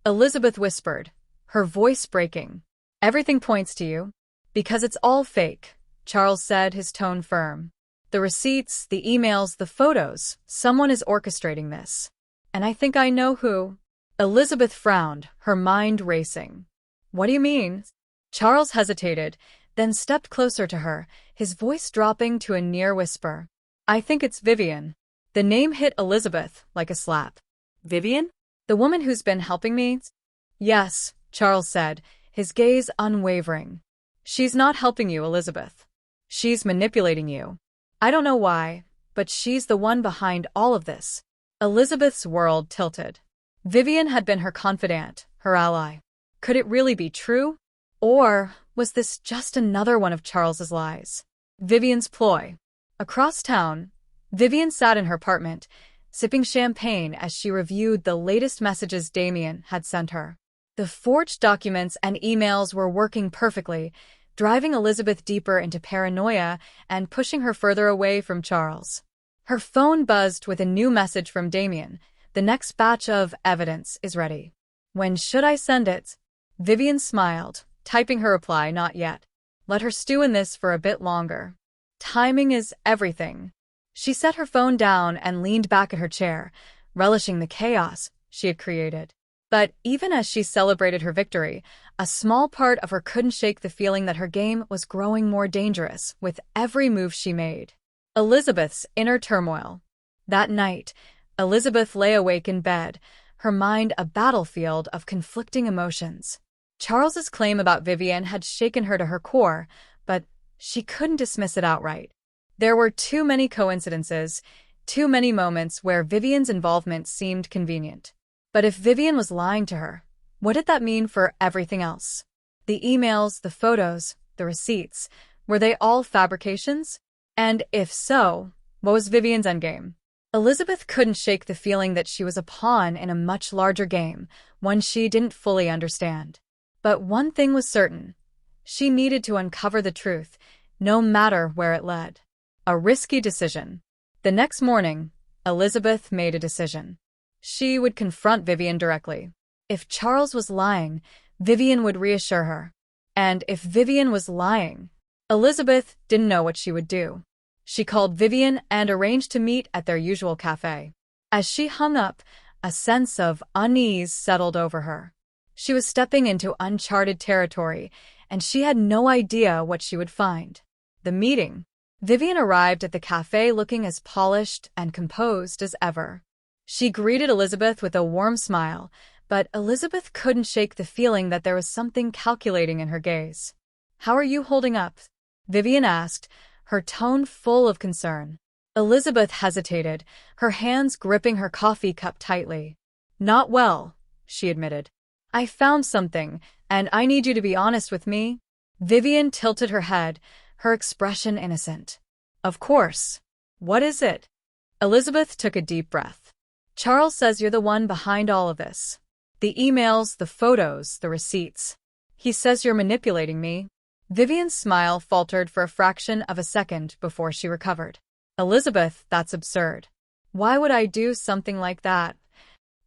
Elizabeth whispered, her voice breaking. Everything points to you. Because it's all fake, Charles said, his tone firm. The receipts, the emails, the photos, someone is orchestrating this. And I think I know who. Elizabeth frowned, her mind racing. What do you mean? Charles hesitated, then stepped closer to her, his voice dropping to a near whisper. I think it's Vivian. The name hit Elizabeth like a slap. Vivian? The woman who's been helping me? Yes, Charles said, his gaze unwavering. She's not helping you, Elizabeth. She's manipulating you. I don't know why, but she's the one behind all of this. Elizabeth's world tilted. Vivian had been her confidant, her ally. Could it really be true? Or was this just another one of Charles's lies? Vivian's ploy. Across town, Vivian sat in her apartment, sipping champagne as she reviewed the latest messages Damien had sent her. The forged documents and emails were working perfectly, driving Elizabeth deeper into paranoia and pushing her further away from Charles. Her phone buzzed with a new message from Damien. The next batch of evidence is ready. When should I send it? Vivian smiled, typing her reply, not yet. Let her stew in this for a bit longer. Timing is everything. She set her phone down and leaned back in her chair, relishing the chaos she had created. But even as she celebrated her victory, a small part of her couldn't shake the feeling that her game was growing more dangerous with every move she made. Elizabeth's inner turmoil. That night, Elizabeth lay awake in bed, her mind a battlefield of conflicting emotions. Charles's claim about Vivian had shaken her to her core, but she couldn't dismiss it outright. There were too many coincidences, too many moments where Vivian's involvement seemed convenient. But if Vivian was lying to her, what did that mean for everything else? The emails, the photos, the receipts, were they all fabrications? And if so, what was Vivian's endgame? Elizabeth couldn't shake the feeling that she was a pawn in a much larger game, one she didn't fully understand. But one thing was certain. She needed to uncover the truth, no matter where it led. A risky decision. The next morning, Elizabeth made a decision. She would confront Vivian directly. If Charles was lying, Vivian would reassure her. And if Vivian was lying, Elizabeth didn't know what she would do. She called Vivian and arranged to meet at their usual cafe. As she hung up, a sense of unease settled over her. She was stepping into uncharted territory, and she had no idea what she would find. The meeting. Vivian arrived at the cafe looking as polished and composed as ever. She greeted Elizabeth with a warm smile, but Elizabeth couldn't shake the feeling that there was something calculating in her gaze. "How are you holding up?" Vivian asked, her tone full of concern. Elizabeth hesitated, her hands gripping her coffee cup tightly. "Not well," she admitted. "I found something, and I need you to be honest with me." Vivian tilted her head, her expression innocent. "Of course. What is it?" Elizabeth took a deep breath. "Charles says you're the one behind all of this. The emails, the photos, the receipts. He says you're manipulating me." Vivian's smile faltered for a fraction of a second before she recovered. "Elizabeth, that's absurd. Why would I do something like that?"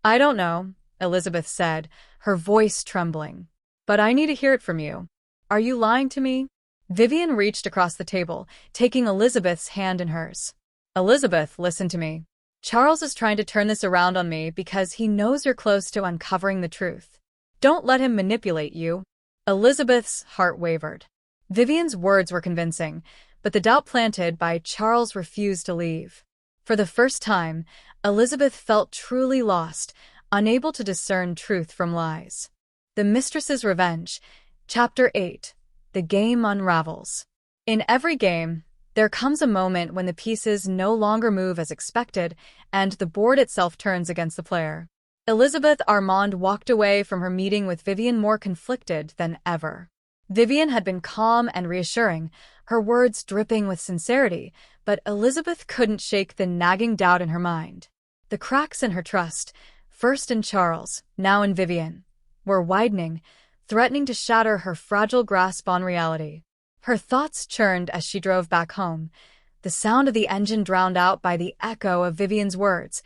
"I don't know," Elizabeth said, her voice trembling. "But I need to hear it from you. Are you lying to me?" Vivian reached across the table, taking Elizabeth's hand in hers. Elizabeth, listen to me. Charles is trying to turn this around on me because he knows you're close to uncovering the truth. Don't let him manipulate you. Elizabeth's heart wavered. Vivian's words were convincing, but the doubt planted by Charles refused to leave. For the first time, Elizabeth felt truly lost, unable to discern truth from lies. The Mistress's Revenge, Chapter 8. The Game Unravels. In every game, there comes a moment when the pieces no longer move as expected, and the board itself turns against the player. Elizabeth Armand walked away from her meeting with Vivian more conflicted than ever. Vivian had been calm and reassuring, her words dripping with sincerity, but Elizabeth couldn't shake the nagging doubt in her mind. The cracks in her trust, first in Charles, now in Vivian, were widening, threatening to shatter her fragile grasp on reality. Her thoughts churned as she drove back home, the sound of the engine drowned out by the echo of Vivian's words.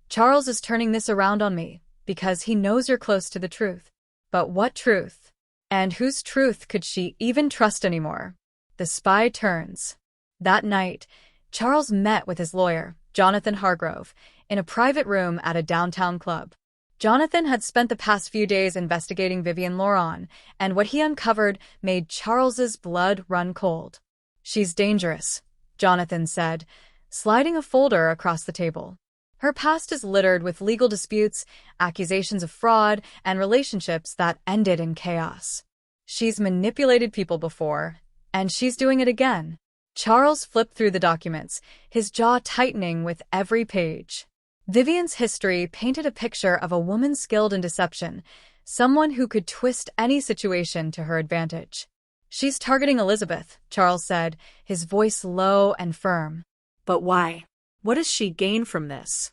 Charles is turning this around on me, because he knows you're close to the truth. But what truth? And whose truth could she even trust anymore? The spy turns. That night, Charles met with his lawyer, Jonathan Hargrove, in a private room at a downtown club. Jonathan had spent the past few days investigating Vivian Laurent, and what he uncovered made Charles's blood run cold. She's dangerous, Jonathan said, sliding a folder across the table. Her past is littered with legal disputes, accusations of fraud, and relationships that ended in chaos. She's manipulated people before, and she's doing it again. Charles flipped through the documents, his jaw tightening with every page. Vivian's history painted a picture of a woman skilled in deception, someone who could twist any situation to her advantage. She's targeting Elizabeth, Charles said, his voice low and firm. But why? What does she gain from this?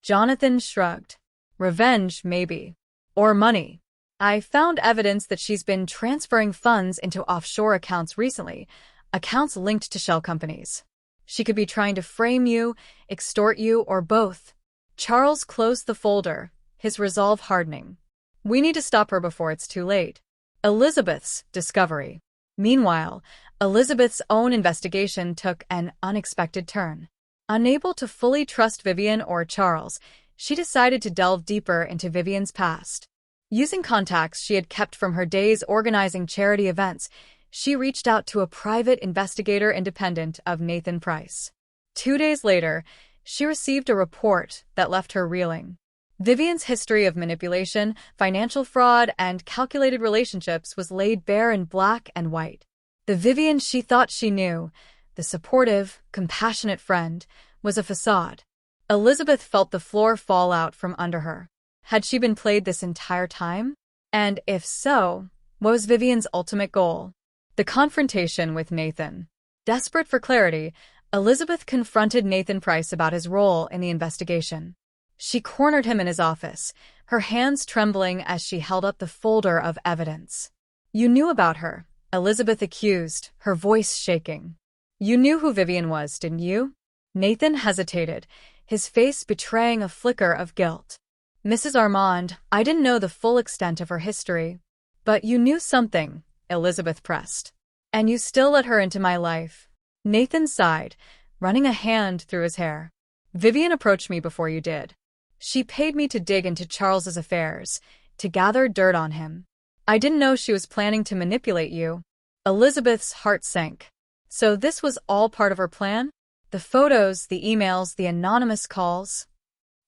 Jonathan shrugged. Revenge, maybe. Or money. I found evidence that she's been transferring funds into offshore accounts recently, accounts linked to shell companies. She could be trying to frame you, extort you, or both. Charles closed the folder, his resolve hardening. We need to stop her before it's too late. Elizabeth's discovery. Meanwhile, Elizabeth's own investigation took an unexpected turn. Unable to fully trust Vivian or Charles, she decided to delve deeper into Vivian's past. Using contacts she had kept from her days organizing charity events, she reached out to a private investigator independent of Nathan Price. 2 days later, she received a report that left her reeling. Vivian's history of manipulation, financial fraud, and calculated relationships was laid bare in black and white. The Vivian she thought she knew, the supportive, compassionate friend, was a facade. Elizabeth felt the floor fall out from under her. Had she been played this entire time? And if so, what was Vivian's ultimate goal? The confrontation with Nathan. Desperate for clarity, Elizabeth confronted Nathan Price about his role in the investigation. She cornered him in his office, her hands trembling as she held up the folder of evidence. You knew about her, Elizabeth accused, her voice shaking. You knew who Vivian was, didn't you? Nathan hesitated, his face betraying a flicker of guilt. Mrs. Armand, I didn't know the full extent of her history. But you knew something, Elizabeth pressed. And you still let her into my life. Nathan sighed, running a hand through his hair. Vivian approached me before you did. She paid me to dig into Charles's affairs, to gather dirt on him. I didn't know she was planning to manipulate you. Elizabeth's heart sank. So this was all part of her plan? The photos, the emails, the anonymous calls?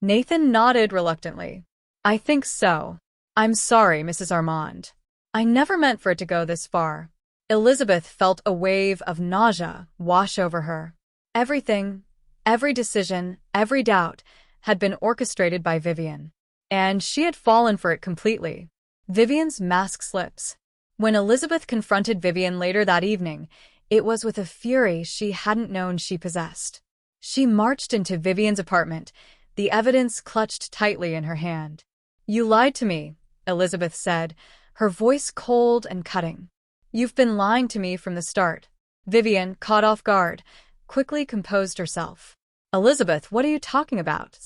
Nathan nodded reluctantly. I think so. I'm sorry, Mrs. Armand. I never meant for it to go this far. Elizabeth felt a wave of nausea wash over her. Everything, every decision, every doubt, had been orchestrated by Vivian. And she had fallen for it completely. Vivian's mask slips. When Elizabeth confronted Vivian later that evening, it was with a fury she hadn't known she possessed. She marched into Vivian's apartment, the evidence clutched tightly in her hand. You lied to me, Elizabeth said, her voice cold and cutting. You've been lying to me from the start. Vivian, caught off guard, quickly composed herself. Elizabeth, what are you talking about?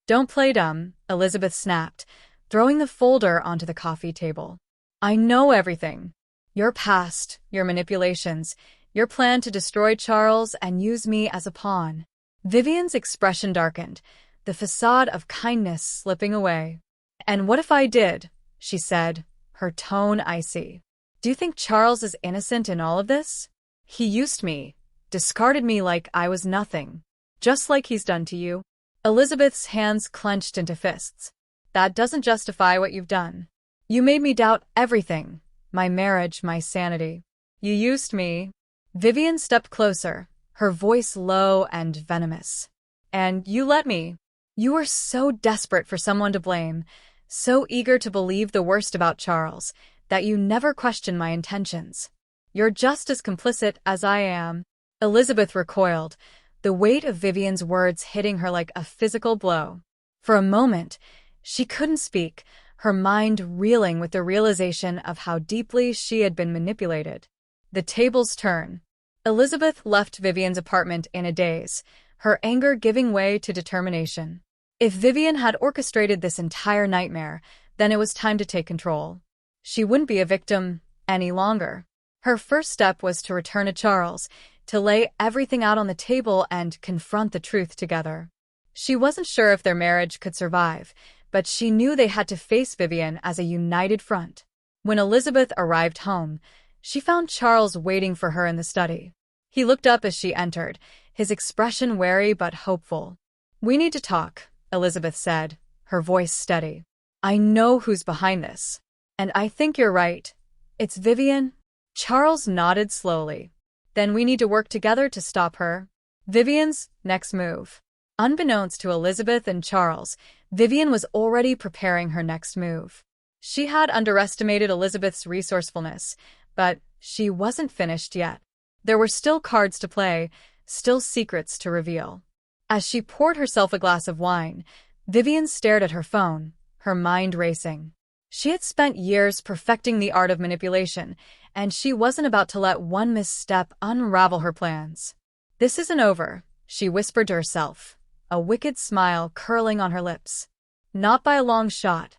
Don't play dumb, Elizabeth snapped, throwing the folder onto the coffee table. I know everything. Your past, your manipulations, your plan to destroy Charles and use me as a pawn. Vivian's expression darkened, the facade of kindness slipping away. "And what if I did?" she said, her tone icy. "Do you think Charles is innocent in all of this? He used me, discarded me like I was nothing, just like he's done to you." Elizabeth's hands clenched into fists. "That doesn't justify what you've done. You made me doubt everything, my marriage, my sanity. You used me." Vivian stepped closer, her voice low and venomous. "And you let me. You were so desperate for someone to blame, so eager to believe the worst about Charles, that you never questioned my intentions. You're just as complicit as I am." Elizabeth recoiled, the weight of Vivian's words hitting her like a physical blow. For a moment, she couldn't speak, her mind reeling with the realization of how deeply she had been manipulated. The tables turned. Elizabeth left Vivian's apartment in a daze, her anger giving way to determination. If Vivian had orchestrated this entire nightmare, then it was time to take control. She wouldn't be a victim any longer. Her first step was to return to Charles, to lay everything out on the table and confront the truth together. She wasn't sure if their marriage could survive, but she knew they had to face Vivian as a united front. When Elizabeth arrived home, she found Charles waiting for her in the study. He looked up as she entered, his expression wary but hopeful. "We need to talk," Elizabeth said, her voice steady. "I know who's behind this. And I think you're right. It's Vivian." Charles nodded slowly. "Then we need to work together to stop her." Vivian's next move. Unbeknownst to Elizabeth and Charles, Vivian was already preparing her next move. She had underestimated Elizabeth's resourcefulness, but she wasn't finished yet. There were still cards to play, still secrets to reveal. As she poured herself a glass of wine, Vivian stared at her phone, her mind racing. She had spent years perfecting the art of manipulation, and she wasn't about to let one misstep unravel her plans. "This isn't over," she whispered to herself, a wicked smile curling on her lips. "Not by a long shot."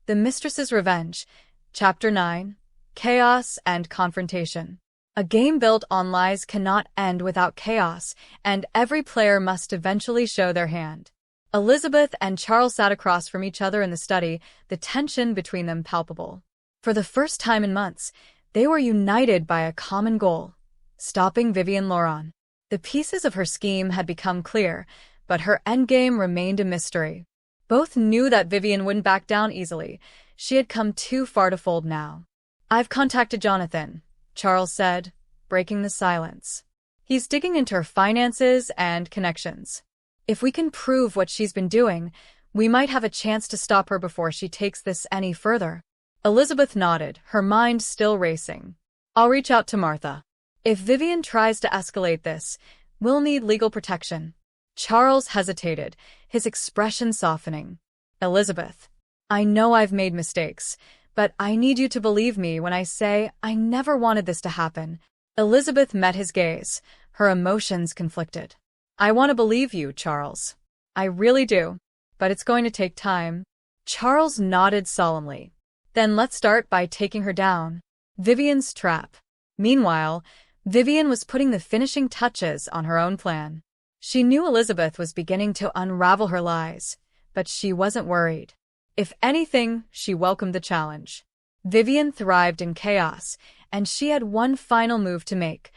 The Mistress's Revenge, Chapter 9, Chaos and Confrontation. A game built on lies cannot end without chaos, and every player must eventually show their hand. Elizabeth and Charles sat across from each other in the study, the tension between them palpable. For the first time in months, they were united by a common goal: stopping Vivian Laurent. The pieces of her scheme had become clear, but her endgame remained a mystery. Both knew that Vivian wouldn't back down easily. She had come too far to fold now. "I've contacted Jonathan," Charles said, breaking the silence. "He's digging into her finances and connections. If we can prove what she's been doing, we might have a chance to stop her before she takes this any further." Elizabeth nodded, her mind still racing. "I'll reach out to Martha. If Vivian tries to escalate this, we'll need legal protection." Charles hesitated, his expression softening. "Elizabeth, I know I've made mistakes, but I need you to believe me when I say I never wanted this to happen." Elizabeth met his gaze, her emotions conflicted. "I want to believe you, Charles. I really do. But it's going to take time." Charles nodded solemnly. "Then let's start by taking her down." Vivian's trap. Meanwhile, Vivian was putting the finishing touches on her own plan. She knew Elizabeth was beginning to unravel her lies, but she wasn't worried. If anything, she welcomed the challenge. Vivian thrived in chaos, and she had one final move to make,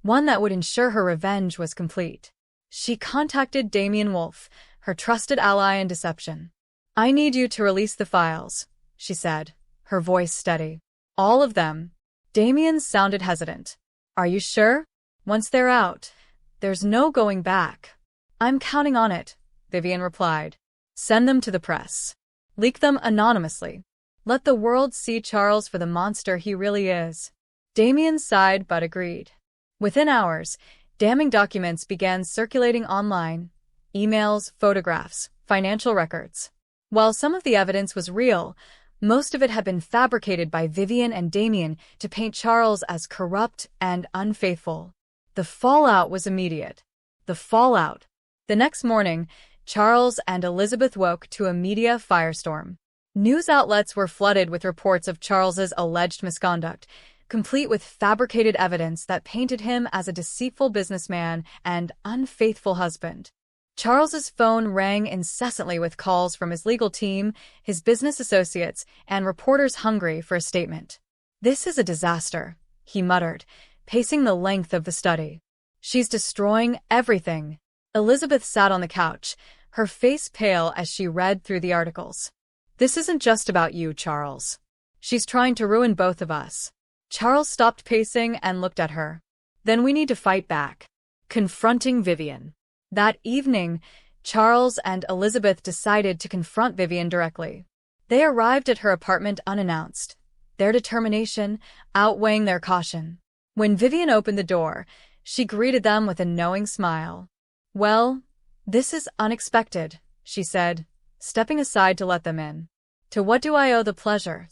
one that would ensure her revenge was complete. She contacted Damien Wolfe, her trusted ally in deception. "I need you to release the files," she said, her voice steady. "All of them." Damien sounded hesitant. "Are you sure? Once they're out, there's no going back." "I'm counting on it," Vivian replied. "Send them to the press. Leak them anonymously. Let the world see Charles for the monster he really is." Damien sighed but agreed. Within hours, damning documents began circulating online: emails, photographs, financial records. While some of the evidence was real, most of it had been fabricated by Vivian and Damien to paint Charles as corrupt and unfaithful. The fallout was immediate. The next morning, Charles and Elizabeth woke to a media firestorm. News outlets were flooded with reports of Charles's alleged misconduct, complete with fabricated evidence that painted him as a deceitful businessman and unfaithful husband. Charles's phone rang incessantly with calls from his legal team, his business associates, and reporters hungry for a statement. "This is a disaster," he muttered, pacing the length of the study. "She's destroying everything." Elizabeth sat on the couch, her face pale as she read through the articles. "This isn't just about you, Charles. She's trying to ruin both of us." Charles stopped pacing and looked at her. "Then we need to fight back." Confronting Vivian. That evening, Charles and Elizabeth decided to confront Vivian directly. They arrived at her apartment unannounced, their determination outweighing their caution. When Vivian opened the door, she greeted them with a knowing smile. "Well, this is unexpected," she said, stepping aside to let them in. "To what do I owe the pleasure?"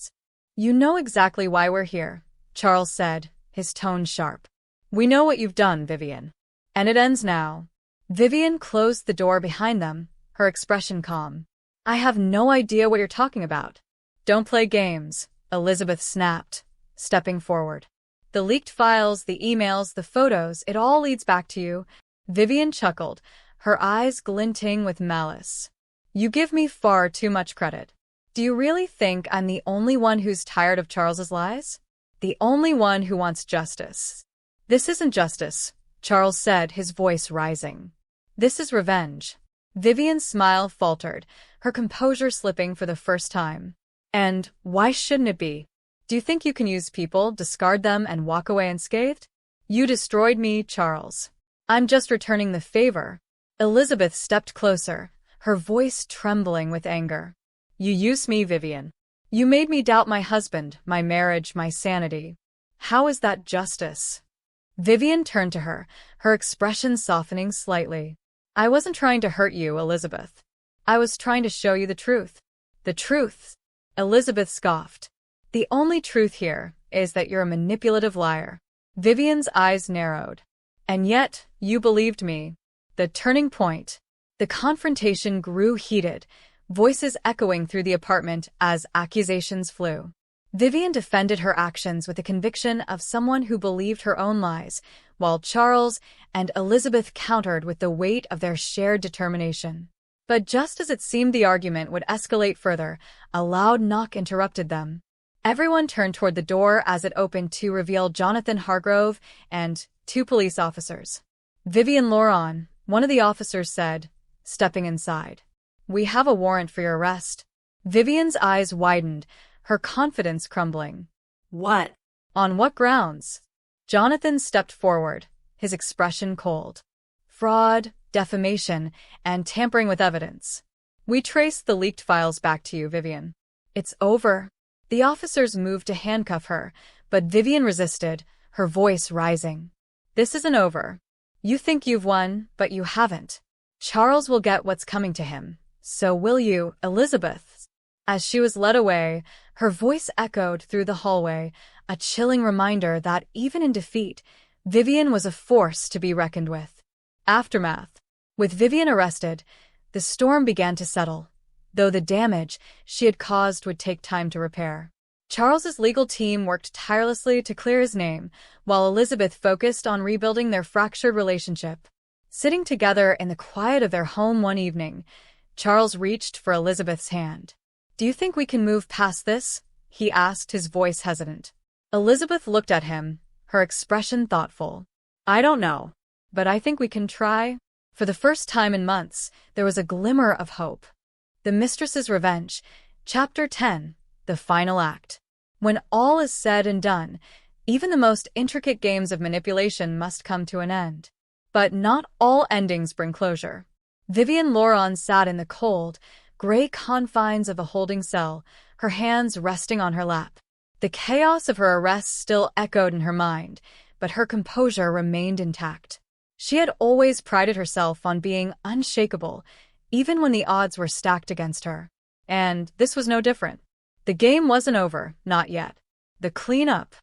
"You know exactly why we're here," Charles said, his tone sharp. "We know what you've done, Vivian. And it ends now." Vivian closed the door behind them, her expression calm. "I have no idea what you're talking about." "Don't play games," Elizabeth snapped, stepping forward. "The leaked files, the emails, the photos, it all leads back to you." Vivian chuckled, her eyes glinting with malice. "You give me far too much credit. Do you really think I'm the only one who's tired of Charles's lies? The only one who wants justice?" "This isn't justice," Charles said, his voice rising. "This is revenge." Vivian's smile faltered, her composure slipping for the first time. "And why shouldn't it be? Do you think you can use people, discard them, and walk away unscathed? You destroyed me, Charles. I'm just returning the favor." Elizabeth stepped closer, her voice trembling with anger. "You used me, Vivian. You made me doubt my husband, my marriage, my sanity. How is that justice?" Vivian turned to her, her expression softening slightly. "I wasn't trying to hurt you, Elizabeth. I was trying to show you the truth." "The truth?" Elizabeth scoffed. "The only truth here is that you're a manipulative liar." Vivian's eyes narrowed. "And yet, you believed me." The turning point. The confrontation grew heated, voices echoing through the apartment as accusations flew. Vivian defended her actions with the conviction of someone who believed her own lies, while Charles and Elizabeth countered with the weight of their shared determination. But just as it seemed the argument would escalate further, a loud knock interrupted them. Everyone turned toward the door as it opened to reveal Jonathan Hargrove and two police officers. "Vivian Loron," one of the officers said, stepping inside. "We have a warrant for your arrest." Vivian's eyes widened, her confidence crumbling. What? "On what grounds?" Jonathan stepped forward, his expression cold. "Fraud, defamation, and tampering with evidence. We traced the leaked files back to you, Vivian." "It's over." The officers moved to handcuff her, but Vivian resisted, her voice rising. "This isn't over. You think you've won, but you haven't. Charles will get what's coming to him. So will you, Elizabeth." As she was led away, her voice echoed through the hallway, a chilling reminder that even in defeat, Vivian was a force to be reckoned with. Aftermath. With Vivian arrested, the storm began to settle, though the damage she had caused would take time to repair. Charles's legal team worked tirelessly to clear his name, while Elizabeth focused on rebuilding their fractured relationship. Sitting together in the quiet of their home one evening, Charles reached for Elizabeth's hand. "Do you think we can move past this?" he asked, his voice hesitant. Elizabeth looked at him, her expression thoughtful. "I don't know, but I think we can try." For the first time in months, there was a glimmer of hope. The Mistress's Revenge, Chapter 10, the final act. When all is said and done, even the most intricate games of manipulation must come to an end. But not all endings bring closure. Vivian Loron sat in the cold, gray confines of a holding cell, her hands resting on her lap. The chaos of her arrest still echoed in her mind, but her composure remained intact. She had always prided herself on being unshakable, even when the odds were stacked against her. And this was no different. The game wasn't over, not yet. The cleanup.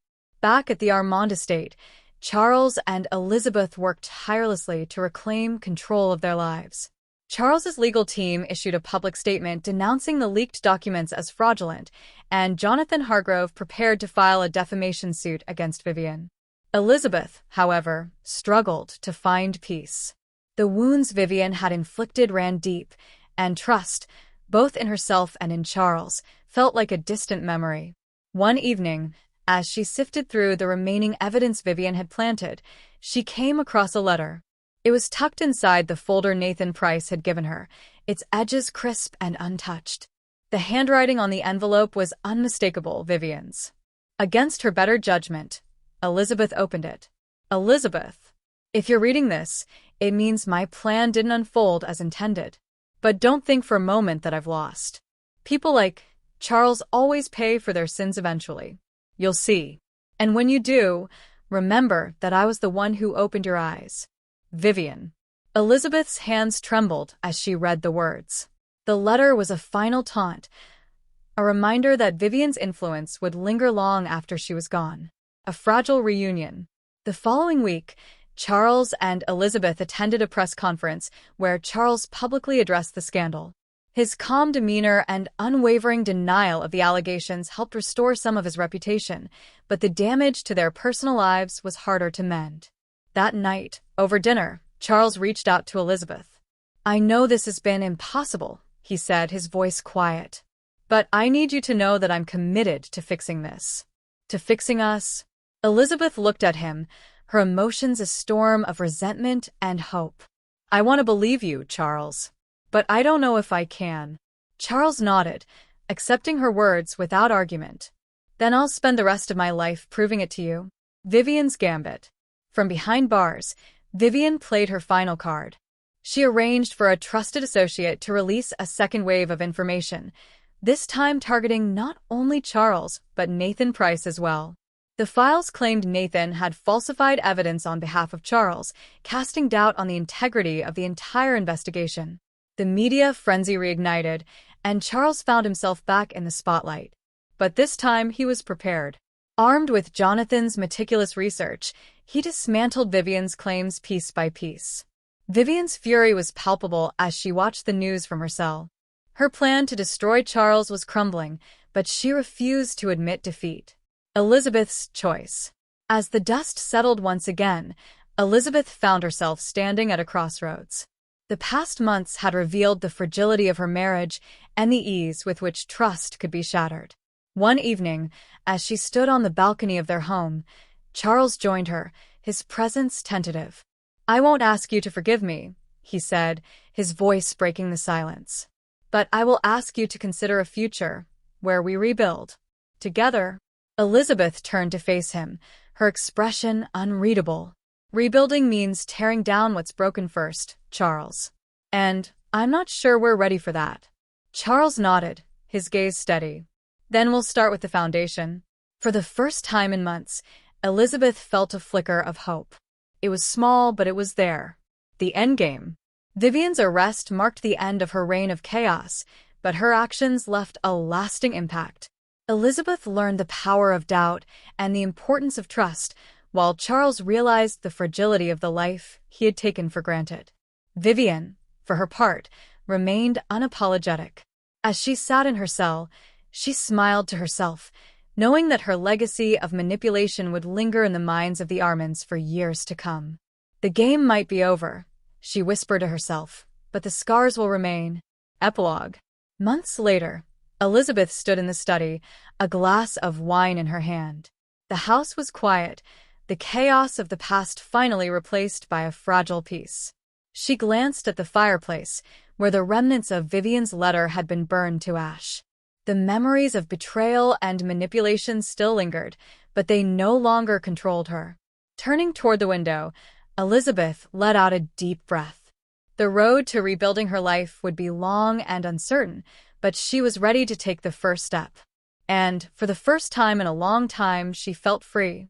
Back at the Armand estate, Charles and Elizabeth worked tirelessly to reclaim control of their lives. Charles's legal team issued a public statement denouncing the leaked documents as fraudulent, and Jonathan Hargrove prepared to file a defamation suit against Vivian. Elizabeth, however, struggled to find peace. The wounds Vivian had inflicted ran deep, and trust, both in herself and in Charles, felt like a distant memory. One evening, as she sifted through the remaining evidence Vivian had planted, she came across a letter. It was tucked inside the folder Nathan Price had given her, its edges crisp and untouched. The handwriting on the envelope was unmistakable Vivian's. Against her better judgment, Elizabeth opened it. Elizabeth, if you're reading this, it means my plan didn't unfold as intended. But don't think for a moment that I've lost. People like Charles always pay for their sins eventually. You'll see. And when you do, remember that I was the one who opened your eyes. Vivian. Elizabeth's hands trembled as she read the words. The letter was a final taunt, a reminder that Vivian's influence would linger long after she was gone. A fragile reunion. The following week, Charles and Elizabeth attended a press conference where Charles publicly addressed the scandal. His calm demeanor and unwavering denial of the allegations helped restore some of his reputation, but the damage to their personal lives was harder to mend. That night, over dinner, Charles reached out to Elizabeth. I know this has been impossible, he said, his voice quiet. But I need you to know that I'm committed to fixing this. To fixing us. Elizabeth looked at him, her emotions a storm of resentment and hope. I want to believe you, Charles. But I don't know if I can. Charles nodded, accepting her words without argument. Then I'll spend the rest of my life proving it to you. Vivian's gambit. From behind bars, Vivian played her final card. She arranged for a trusted associate to release a second wave of information, this time targeting not only Charles, but Nathan Price as well. The files claimed Nathan had falsified evidence on behalf of Charles, casting doubt on the integrity of the entire investigation. The media frenzy reignited, and Charles found himself back in the spotlight. But this time he was prepared. Armed with Jonathan's meticulous research, he dismantled Vivian's claims piece by piece. Vivian's fury was palpable as she watched the news from her cell. Her plan to destroy Charles was crumbling, but she refused to admit defeat. Elizabeth's choice. As the dust settled once again, Elizabeth found herself standing at a crossroads. The past months had revealed the fragility of her marriage and the ease with which trust could be shattered. One evening, as she stood on the balcony of their home, Charles joined her, his presence tentative. I won't ask you to forgive me, he said, his voice breaking the silence. But I will ask you to consider a future where we rebuild. Together. Elizabeth turned to face him, her expression unreadable. Rebuilding means tearing down what's broken first, Charles. And I'm not sure we're ready for that. Charles nodded, his gaze steady. Then we'll start with the foundation. For the first time in months, Elizabeth felt a flicker of hope. It was small, but it was there. The endgame. Vivian's arrest marked the end of her reign of chaos, but her actions left a lasting impact. Elizabeth learned the power of doubt and the importance of trust, while Charles realized the fragility of the life he had taken for granted. Vivian, for her part, remained unapologetic. As she sat in her cell, she smiled to herself, knowing that her legacy of manipulation would linger in the minds of the Armonds for years to come. The game might be over, she whispered to herself, but the scars will remain. Epilogue. Months later, Elizabeth stood in the study, a glass of wine in her hand. The house was quiet, the chaos of the past finally replaced by a fragile peace. She glanced at the fireplace, where the remnants of Vivian's letter had been burned to ash. The memories of betrayal and manipulation still lingered, but they no longer controlled her. Turning toward the window, Elizabeth let out a deep breath. The road to rebuilding her life would be long and uncertain, but she was ready to take the first step. And, for the first time in a long time, she felt free.